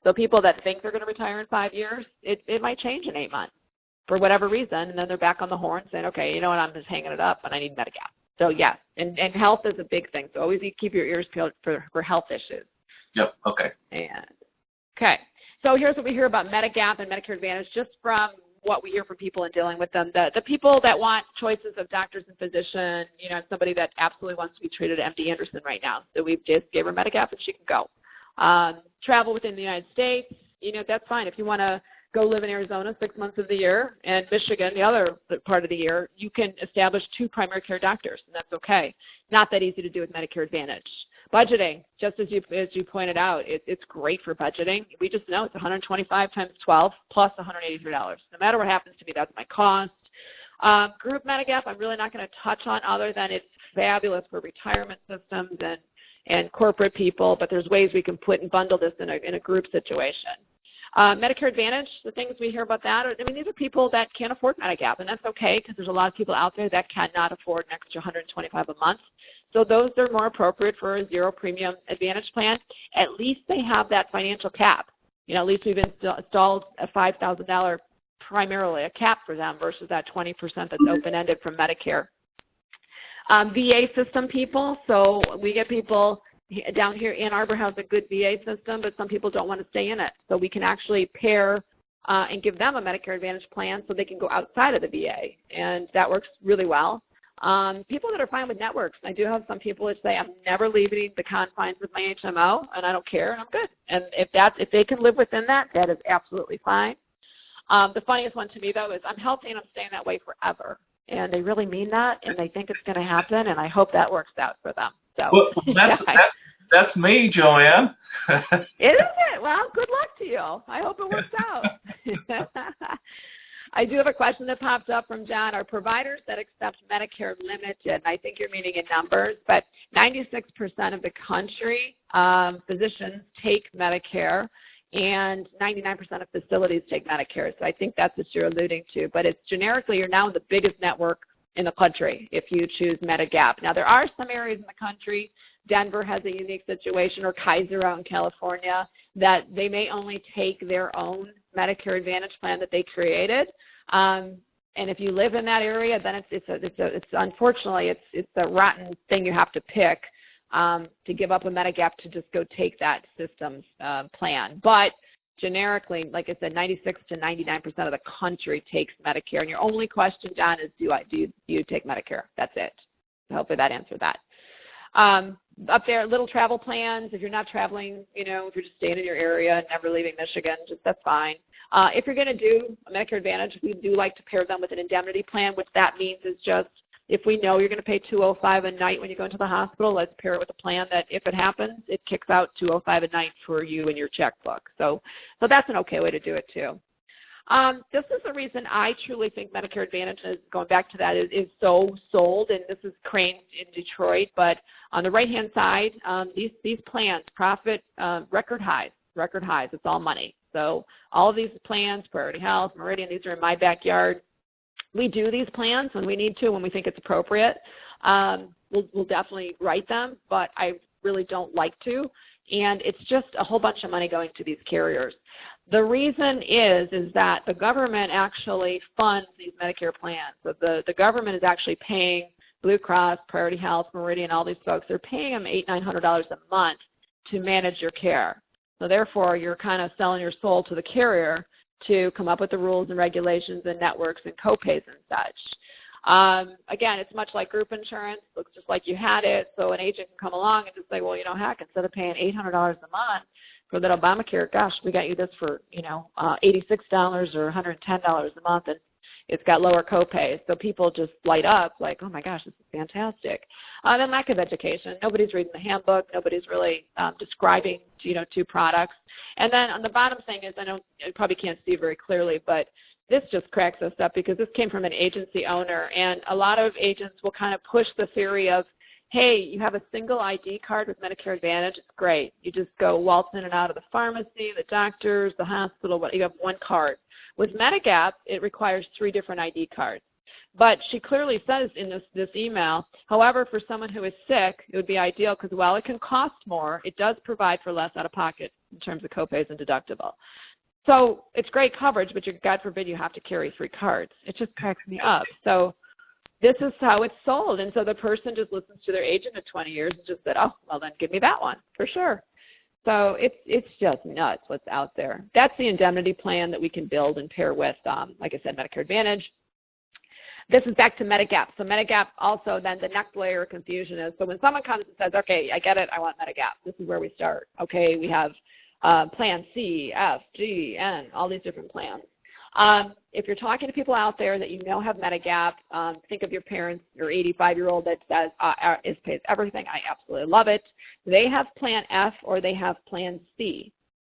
So people that think they're going to retire in 5 years, it might change in 8 months for whatever reason, and then they're back on the horn saying, okay, you know what, I'm just hanging it up, and I need Medigap. So, yes, and health is a big thing. So always keep your ears peeled for health issues. Yep, okay. Okay, so here's what we hear about Medigap and Medicare Advantage just from what we hear from people and dealing with them. The people that want choices of doctors and physicians, somebody that absolutely wants to be treated at MD Anderson right now. So we just gave her Medigap and she can go. Travel within the United States, that's fine. If you want to go live in Arizona 6 months of the year and Michigan the other part of the year, you can establish 2 primary care doctors, and that's okay. Not that easy to do with Medicare Advantage. Budgeting, just as you pointed out, it's great for budgeting. We just know it's $125 times 12 plus $183. No matter what happens to me, that's my cost. Group Medigap, I'm really not going to touch on other than it's fabulous for retirement systems and corporate people, but there's ways we can put and bundle this in a group situation. Medicare Advantage, the things we hear about that, these are people that can't afford Medigap, and that's okay because there's a lot of people out there that cannot afford an extra $125 a month. So those are more appropriate for a zero premium Advantage plan. At least they have that financial cap. At least we've installed a $5,000 primarily a cap for them versus that 20% that's open-ended from Medicare. VA system people, so we get people down here. Ann Arbor has a good VA system, but some people don't want to stay in it. So we can actually pair and give them a Medicare Advantage plan so they can go outside of the VA, and that works really well. People that are fine with networks. I do have some people that say, I'm never leaving the confines of my HMO, and I don't care, and I'm good. And if they can live within that, that is absolutely fine. The funniest one to me, though, is I'm healthy and I'm staying that way forever. And they really mean that, and they think it's going to happen, and I hope that works out for them. So well, that's me, Joanne. Isn't it? Well, good luck to you. I hope it works out. I do have a question that popped up from John. Are providers that accept Medicare limited? I think you're meaning in numbers, but 96% of the country, physicians take Medicare, and 99% of facilities take Medicare. So I think that's what you're alluding to. But it's generically, you're now the biggest network in the country if you choose Medigap. Now, there are some areas in the country, Denver has a unique situation, or Kaiser out in California, that they may only take their own Medicare Advantage plan that they created. And if you live in that area, then it's unfortunately, it's a rotten thing you have to pick. To give up a Medigap to just go take that system's plan. But generically, like I said, 96 to 99% of the country takes Medicare. And your only question, John, is do you take Medicare? That's it. So hopefully that answered that. Up there, little travel plans. If you're not traveling, if you're just staying in your area and never leaving Michigan, that's fine. If you're going to do a Medicare Advantage, we do like to pair them with an indemnity plan. What that means is just, if we know you're going to pay $205 a night when you go into the hospital, let's pair it with a plan that if it happens, it kicks out $205 a night for you in your checkbook. So that's an okay way to do it too. This is the reason I truly think Medicare Advantage, going back to that, is so sold, and this is Crane in Detroit. But on the right-hand side, these plans, profit record highs. It's all money. So all of these plans, Priority Health, Meridian, these are in my backyard. We do these plans when we need to, when we think it's appropriate. We'll definitely write them, but I really don't like to. And it's just a whole bunch of money going to these carriers. The reason is that the government actually funds these Medicare plans. So the government is actually paying Blue Cross, Priority Health, Meridian, all these folks. They're paying them $800-900 a month to manage your care. So therefore, you're kind of selling your soul to the carrier to come up with the rules and regulations and networks and copays and such. Again, it's much like group insurance. Looks just like you had it. So an agent can come along and just say, well, heck, instead of paying $800 a month for that Obamacare, gosh, we got you this for, $86 or $110 a month, and it's got lower copays. So people just light up like, oh my gosh, this is fantastic. Then lack of education. Nobody's reading the handbook. Nobody's really describing, two products. And then on the bottom thing is, I know you probably can't see very clearly, but this just cracks us up because this came from an agency owner. And a lot of agents will kind of push the theory of, hey, you have a single ID card with Medicare Advantage. It's great. You just go waltz in and out of the pharmacy, the doctors, the hospital. You have one card. With Medigap, it requires 3 different ID cards. But she clearly says in this email, however, for someone who is sick, it would be ideal because while it can cost more, it does provide for less out of pocket in terms of copays and deductible. So it's great coverage, but God forbid you have to carry 3 cards. It just cracks me up. So this is how it's sold. And so the person just listens to their agent of 20 years and just said, oh, well, then give me that one for sure. So it's just nuts what's out there. That's the indemnity plan that we can build and pair with, like I said, Medicare Advantage. This is back to Medigap. So Medigap also, then the next layer of confusion is, so when someone comes and says, okay, I get it, I want Medigap, this is where we start. Okay, we have plan C, F, G, N, all these different plans. If you're talking to people out there that have Medigap, think of your parents, your 85-year-old that says, it pays everything, I absolutely love it. They have plan F or they have plan C,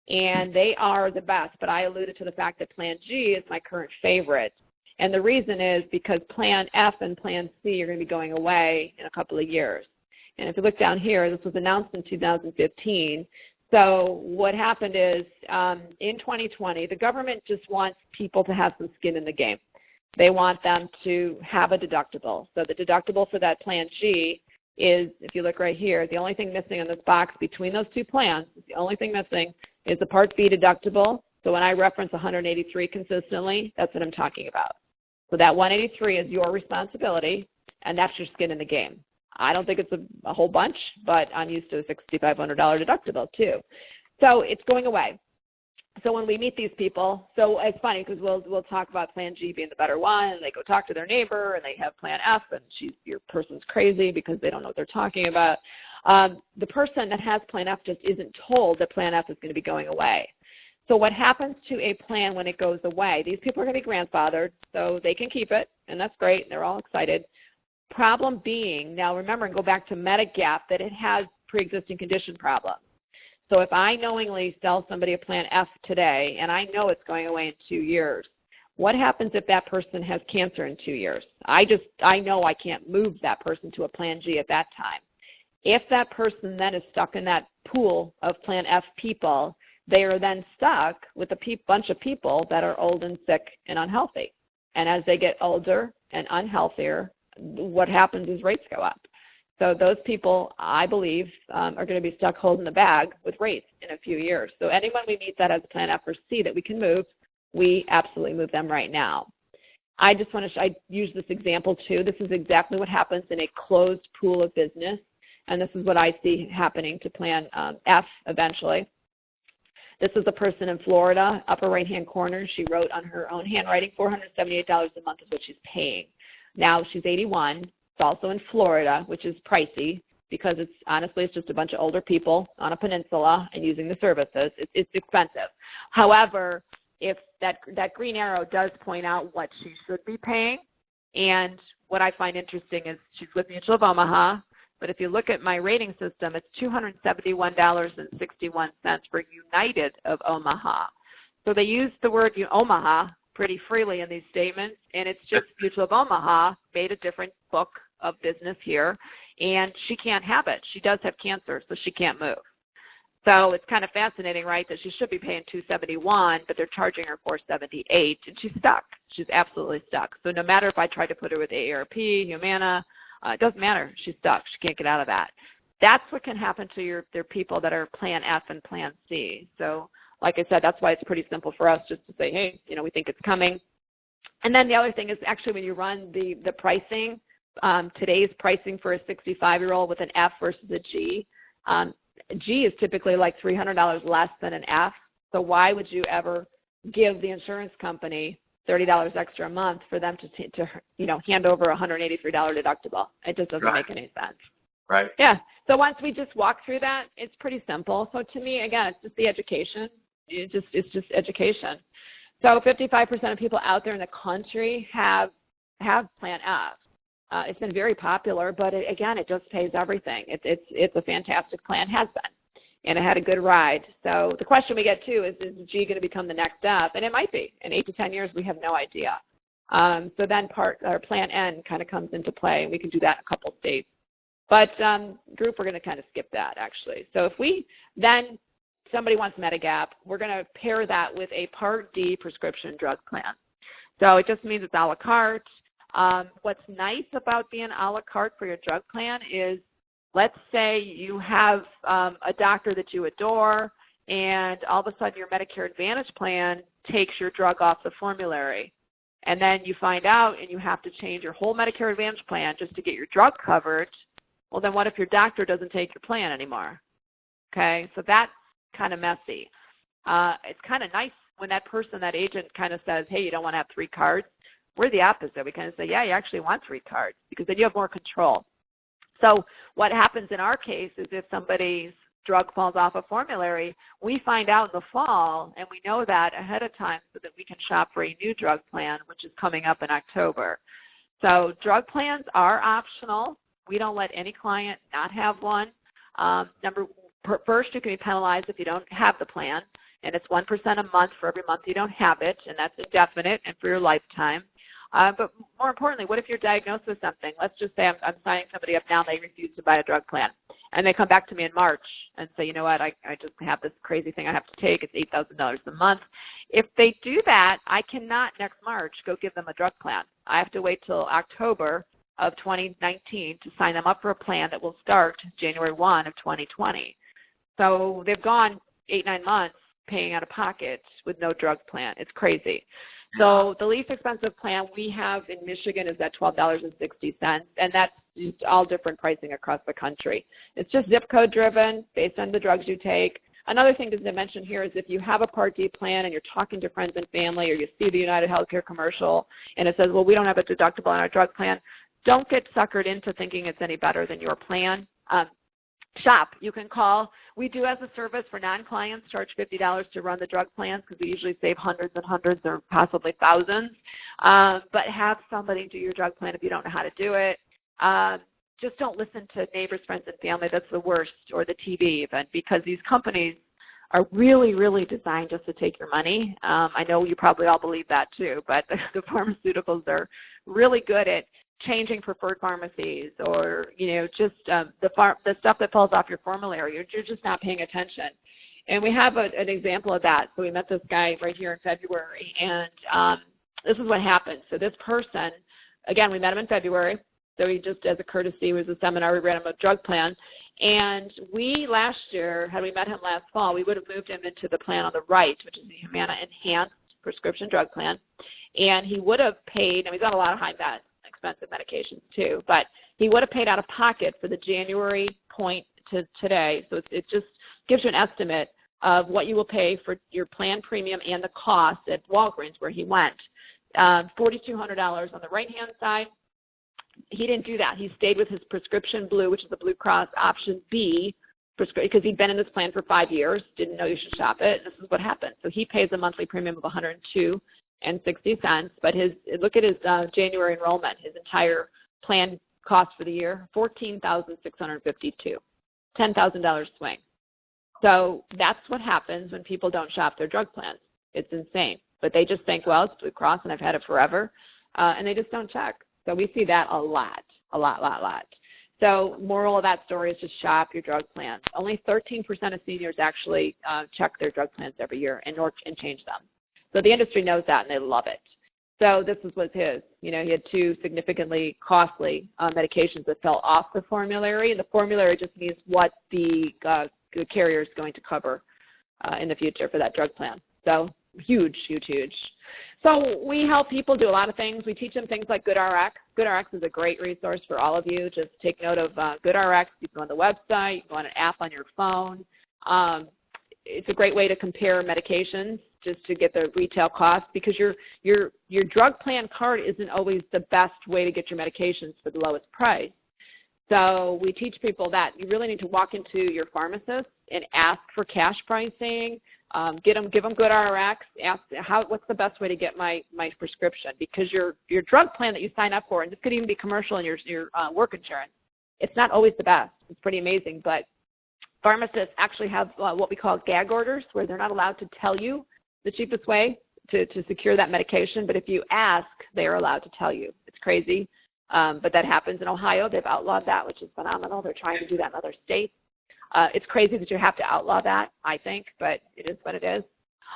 and they are the best, but I alluded to the fact that plan G is my current favorite. And the reason is because plan F and plan C are going to be going away in a couple of years. And if you look down here, this was announced in 2015. So what happened is in 2020, the government just wants people to have some skin in the game. They want them to have a deductible. So the deductible for that Plan G is, if you look right here, the only thing missing in this box between those two plans, the only thing missing is the Part B deductible. So when I reference 183 consistently, that's what I'm talking about. So that 183 is your responsibility, and that's your skin in the game. I don't think it's a whole bunch, but I'm used to a $6,500 deductible too. So it's going away. So when we meet these people, so it's funny because we'll talk about Plan G being the better one, and they go talk to their neighbor, and they have Plan F, and your person's crazy because they don't know what they're talking about. The person that has Plan F just isn't told that Plan F is going to be going away. So what happens to a plan when it goes away? These people are going to be grandfathered, so they can keep it, and that's great, and they're all excited. Problem being, now remember, and go back to Medigap, that it has pre-existing condition problems. So if I knowingly sell somebody a Plan F today, and I know it's going away in 2 years, what happens if that person has cancer in 2 years? I know I can't move that person to a Plan G at that time. If that person then is stuck in that pool of Plan F people, they are then stuck with a bunch of people that are old and sick and unhealthy. And as they get older and unhealthier, what happens is rates go up. So those people, I believe, are going to be stuck holding the bag with rates in a few years. So anyone we meet that has a Plan F or C that we can move, we absolutely move them right now. I just want to I use this example too. This is exactly what happens in a closed pool of business, and this is what I see happening to Plan F eventually. This is a person in Florida, upper right-hand corner. She wrote on her own handwriting, $478 a month is what she's paying. Now she's 81. It's also in Florida, which is pricey because it's just a bunch of older people on a peninsula and using the services. It's expensive. However, if that green arrow does point out what she should be paying, and what I find interesting is she's with Mutual of Omaha, but if you look at my rating system, it's $271.61 for United of Omaha. So they use the word Omaha pretty freely in these statements, and it's just Mutual of Omaha made a different book of business here, and she can't have it. She does have cancer, so she can't move. So it's kind of fascinating, right, that she should be paying $271, but they're charging her $478, and she's stuck. She's absolutely stuck. So no matter if I try to put her with AARP, Humana, it doesn't matter. She's stuck. She can't get out of that. That's what can happen to their people that are Plan F and Plan C. So like I said, that's why it's pretty simple for us just to say, hey, we think it's coming. And then the other thing is actually when you run the pricing, today's pricing for a 65-year-old with an F versus a G, G is typically like $300 less than an F. So why would you ever give the insurance company $30 extra a month for them to hand over a $183 deductible? It just doesn't make any sense. Right. Yeah. So once we just walk through that, it's pretty simple. So to me, again, it's just the education. It's just education. So 55% of people out there in the country have Plan F. It's been very popular, but again, it just pays everything. It's a fantastic plan, has been, and it had a good ride. So the question we get too is G going to become the next F? And it might be. In 8 to 10 years, we have no idea. So then Plan N kind of comes into play, and we can do that in a couple states. But group, we're going to kind of skip that actually. So if somebody wants Medigap, we're going to pair that with a Part D prescription drug plan. So it just means it's a la carte. What's nice about being a la carte for your drug plan is, let's say you have a doctor that you adore, and all of a sudden your Medicare Advantage plan takes your drug off the formulary. And then you find out and you have to change your whole Medicare Advantage plan just to get your drug covered. Well, then what if your doctor doesn't take your plan anymore? Okay, so that's kind of messy. It's kind of nice when that agent kind of says, hey, you don't want to have 3 cards. We're the opposite. We kind of say, yeah, you actually want 3 cards because then you have more control. So what happens in our case is if somebody's drug falls off a formulary, we find out in the fall, and we know that ahead of time so that we can shop for a new drug plan, which is coming up in October. So drug plans are optional. We don't let any client not have one. First, you can be penalized if you don't have the plan, and it's 1% a month for every month you don't have it, and that's indefinite and for your lifetime. But more importantly, what if you're diagnosed with something? Let's just say I'm signing somebody up now and they refuse to buy a drug plan. And they come back to me in March and say, you know what, I just have this crazy thing I have to take. It's $8,000 a month. If they do that, I cannot next March go give them a drug plan. I have to wait till October of 2019 to sign them up for a plan that will start January 1 of 2020. So they've gone 8-9 months paying out of pocket with no drug plan. It's crazy. So the least expensive plan we have in Michigan is at $12.60, and that's just all different pricing across the country. It's just zip code driven based on the drugs you take. Another thing to mention here is if you have a Part D plan and you're talking to friends and family, or you see the United Healthcare commercial and it says, well, we don't have a deductible on our drug plan, don't get suckered into thinking it's any better than your plan. Shop. You can call. We do, as a service for non-clients, charge $50 to run the drug plans because we usually save hundreds and hundreds or possibly thousands. But have somebody do your drug plan if you don't know how to do it. Just don't listen to neighbors, friends, and family. That's the worst, or the TV even, because these companies are really, really designed just to take your money. I know you probably all believe that too, but the pharmaceuticals are really good at changing preferred pharmacies, or just the stuff that falls off your formulary. You're just not paying attention. And we have an example of that. So we met this guy right here in February, and this is what happened. So this person, again, we met him in February. So he just, as a courtesy, was a seminar. We ran him a drug plan. And we, last year, had we met him last fall, we would have moved him into the plan on the right, which is the Humana Enhanced Prescription Drug Plan. And he would have paid, and he's on a lot of high meds, expensive medications too, but he would have paid out of pocket for the January point to today. So it just gives you an estimate of what you will pay for your plan premium and the cost at Walgreens where he went. $4,200 on the right-hand side. He didn't do that. He stayed with his prescription blue, which is the Blue Cross option B, because he'd been in this plan for 5 years, didn't know you should shop it. This is what happened. So he pays a monthly premium of $102.60, but look at his January enrollment. His entire plan cost for the year, $14,652, $10,000 swing. So that's what happens when people don't shop their drug plans. It's insane. But they just think, well, it's Blue Cross and I've had it forever, and they just don't check. So we see that a lot. So moral of that story is just shop your drug plans. Only 13% of seniors actually check their drug plans every year and change them. So the industry knows that, and they love it. So this was his. He had 2 significantly costly medications that fell off the formulary, and the formulary just means what the carrier is going to cover in the future for that drug plan. So huge. So we help people do a lot of things. We teach them things like GoodRx. GoodRx is a great resource for all of you. Just take note of GoodRx. You can go on the website. You can go on an app on your phone. It's a great way to compare medications just to get the retail cost, because your drug plan card isn't always the best way to get your medications for the lowest price. So we teach people that you really need to walk into your pharmacist and ask for cash pricing. Give them GoodRx. Ask what's the best way to get my prescription, because your drug plan that you sign up for, and this could even be commercial in your work insurance, it's not always the best. It's pretty amazing, but pharmacists actually have what we call gag orders, where they're not allowed to tell you the cheapest way to secure that medication, but if you ask, they are allowed to tell you. It's crazy, but that happens in Ohio. They've outlawed that, which is phenomenal. They're trying to do that in other states. It's crazy that you have to outlaw that, I think, but it is what it is.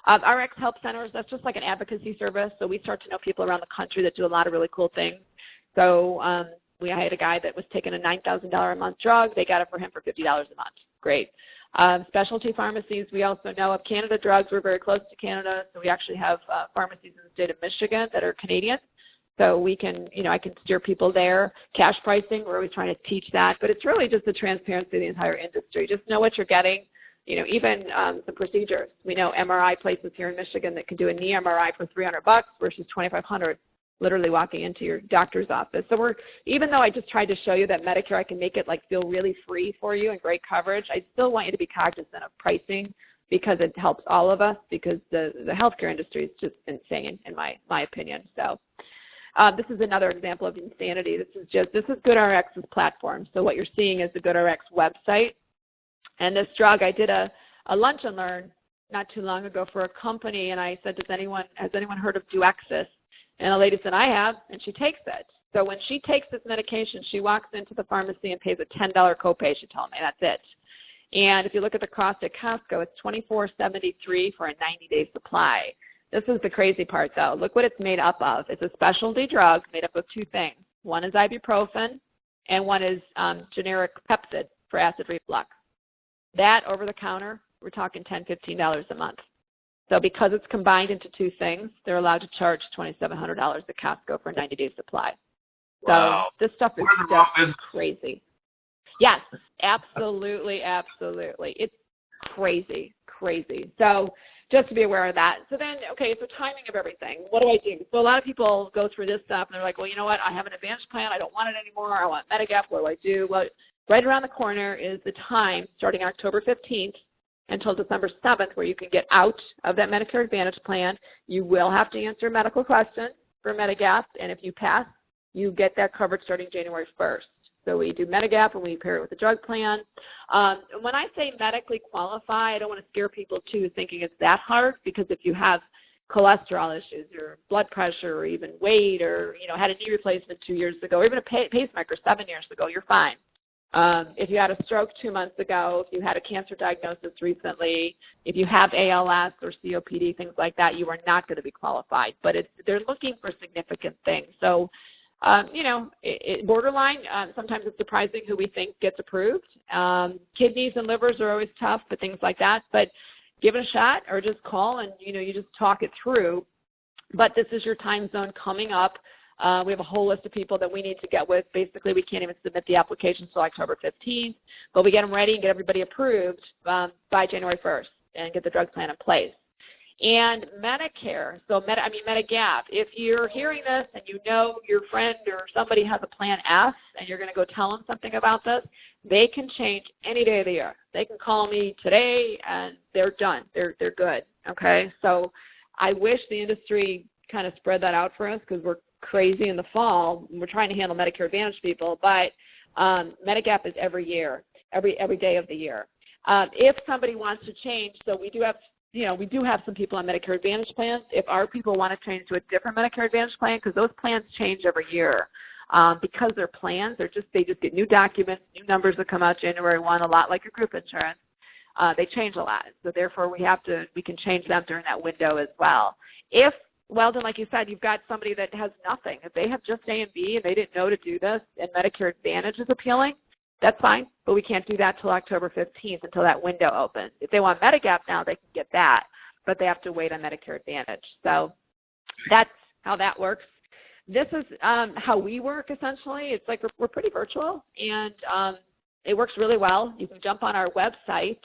RX Help Centers, that's just like an advocacy service. So we start to know people around the country that do a lot of really cool things. So I had a guy that was taking a $9,000 a month drug. They got it for him for $50 a month. Great. Specialty pharmacies, we also know of Canada Drugs. We're very close to Canada, so we actually have pharmacies in the state of Michigan that are Canadian. So we can, I can steer people there. Cash pricing, we're always trying to teach that. But it's really just the transparency of the entire industry. Just know what you're getting. Even some procedures. We know MRI places here in Michigan that can do a knee MRI for $300 versus $2,500, literally walking into your doctor's office. So even though I just tried to show you that Medicare, I can make it feel really free for you and great coverage, I still want you to be cognizant of pricing, because it helps all of us, because the healthcare industry is just insane, in my opinion. So this is another example of insanity. This is GoodRx's platform. So what you're seeing is the GoodRx website. And this drug, I did a lunch and learn not too long ago for a company, and I said, has anyone heard of Duexis? And a lady said, I have, and she takes it. So when she takes this medication, she walks into the pharmacy and pays a $10 copay, she told me. That's it. And if you look at the cost at Costco, it's $24.73 for a 90-day supply. This is the crazy part, though. Look what it's made up of. It's a specialty drug made up of two things. One is ibuprofen, and one is generic Pepcid for acid reflux. That over-the-counter, we're talking $10, $15 a month. So because it's combined into two things, they're allowed to charge $2,700 at Costco for a 90-day supply. Wow. So this stuff is just crazy. Yes, absolutely, absolutely. It's crazy, crazy. So just to be aware of that. So then, okay, so timing of everything. What do I do? So a lot of people go through this stuff, and they're like, well, you know what? I have an Advantage plan. I don't want it anymore. I want Medigap. What do I do? Well, right around the corner is the time, starting October 15th until December 7th, where you can get out of that Medicare Advantage plan. You will have to answer medical questions for Medigap, and if you pass, you get that coverage starting January 1st. So we do Medigap, and we pair it with the drug plan. When I say medically qualify, I don't want to scare people, too, thinking it's that hard, because if you have cholesterol issues or blood pressure or even weight or, you know, had a knee replacement 2 years ago, or even a pacemaker 7 years ago, you're fine. If you had a stroke 2 months ago, if you had a cancer diagnosis recently, if you have ALS or COPD, things like that, you are not going to be qualified. But they're looking for significant things. So, you know, borderline, sometimes it's surprising who we think gets approved. Kidneys and livers are always tough, but things like that. But give it a shot, or just call and, you know, you just talk it through. But this is your time zone coming up. We have a whole list of people that we need to get with. Basically, we can't even submit the application until October 15th, but we get them ready and get everybody approved by January 1st and get the drug plan in place. And Medicare, so Medigap, if you're hearing this and you know your friend or somebody has a Plan F and you're going to go tell them something about this, they can change any day of the year. They can call me today and they're done. They're good, okay? So I wish the industry kind of spread that out for us, because we're crazy in the fall. We're trying to handle Medicare Advantage people, but Medigap is every year, every day of the year. If somebody wants to change, so we do have some people on Medicare Advantage plans. If our people want to change to a different Medicare Advantage plan, because those plans change every year, because they're plans, they just get new documents, new numbers that come out January 1, a lot like your group insurance. They change a lot, so therefore we can change them during that window as well. Well, then, like you said, you've got somebody that has nothing. If they have just A and B and they didn't know to do this, and Medicare Advantage is appealing, that's fine, but we can't do that till October 15th, until that window opens. If they want Medigap now, they can get that, but they have to wait on Medicare Advantage. So that's how that works. This is how we work, essentially. It's like we're pretty virtual, and it works really well. You can jump on our website,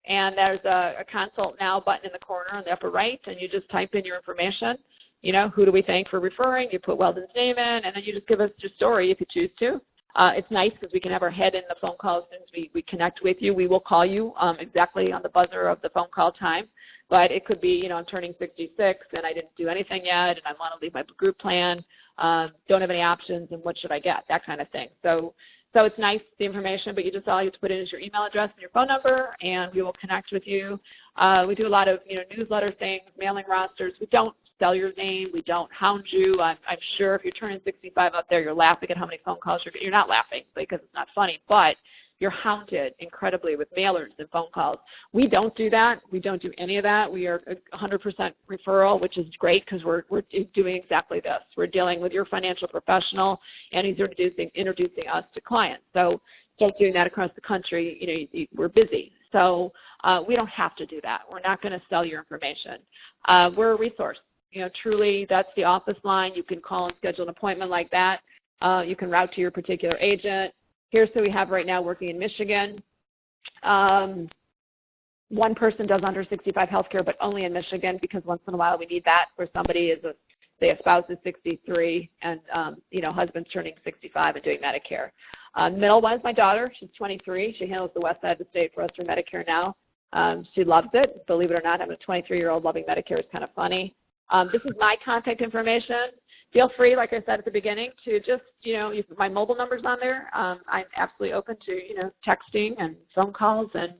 and there's a Consult Now button in the corner on the upper right, and you just type in your information. You know, who do we thank for referring? You put Weldon's name in, and then you just give us your story if you choose to. It's nice because we can have our head in the phone call as soon as we connect with you. We will call you exactly on the buzzer of the phone call time. But it could be, you know, I'm turning 66 and I didn't do anything yet, and I want to leave my group plan, don't have any options, and what should I get? That kind of thing. So it's nice, the information, but all you have to put in is your email address and your phone number, and we will connect with you. We do a lot of, you know, newsletter things, mailing rosters. We don't sell your name. We don't hound you. I'm sure if you're turning 65 up there, you're laughing at how many phone calls you're not laughing because it's not funny, but you're hounded incredibly with mailers and phone calls. We don't do that. We don't do any of that. We are 100% referral, which is great because we're doing exactly this. We're dealing with your financial professional, and he's introducing us to clients. So start doing that across the country. You know, we're busy. So we don't have to do that. We're not going to sell your information. We're a resource. You know, truly, that's the office line. You can call and schedule an appointment like that. You can route to your particular agent. Here's who we have right now working in Michigan. One person does under 65 healthcare, but only in Michigan, because once in a while we need that where somebody is, say a spouse is 63 and, you know, husband's turning 65 and doing Medicare. Middle one is my daughter. She's 23. She handles the west side of the state for us for Medicare now. She loves it. Believe it or not, having a 23-year-old loving Medicare is kind of funny. This is my contact information. Feel free, like I said at the beginning, to just, you know, my mobile number's on there. I'm absolutely open to, you know, texting and phone calls, and,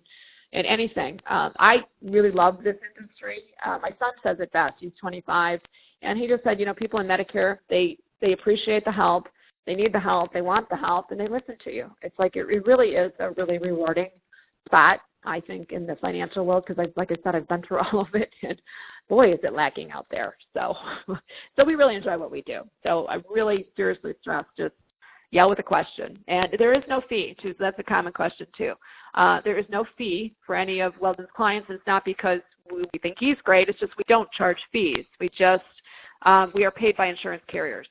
in anything. I really love this industry. My son says it best. He's 25, and he just said, people in Medicare, they appreciate the help. They need the help. They want the help, and they listen to you. It's like it really is a really rewarding spot, I think, in the financial world, because like I said, I've been through all of it, and boy, is it lacking out there. So we really enjoy what we do. So I really seriously stress, just yell with a question. And there is no fee, too. So that's a common question, too. There is no fee for any of Weldon's clients. It's not because we think he's great. It's just we don't charge fees. We are paid by insurance carriers.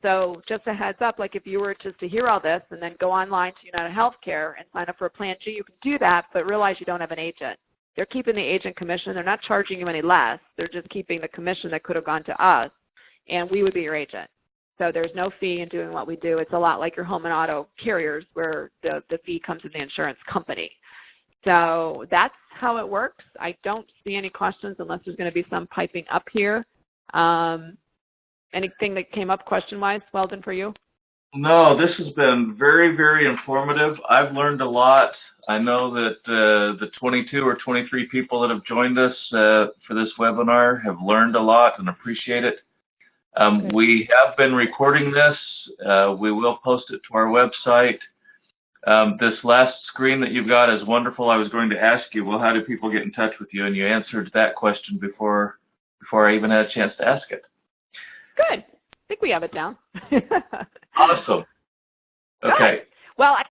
So just a heads up, like if you were just to hear all this and then go online to UnitedHealthcare and sign up for a Plan G, you can do that, but realize you don't have an agent. They're keeping the agent commission. They're not charging you any less. They're just keeping the commission that could have gone to us, and we would be your agent. So there's no fee in doing what we do. It's a lot like your home and auto carriers where the fee comes in the insurance company. So that's how it works. I don't see any questions unless there's going to be some piping up here. Anything that came up question-wise, Weldon, for you? No, this has been very, very informative. I've learned a lot. I know that the 22 or 23 people that have joined us for this webinar have learned a lot and appreciate it. We have been recording this. We will post it to our website. This last screen that you've got is wonderful. I was going to ask you, well, how do people get in touch with you? And you answered that question before I even had a chance to ask it. Good. I think we have it down. Awesome. Okay. Good. Well,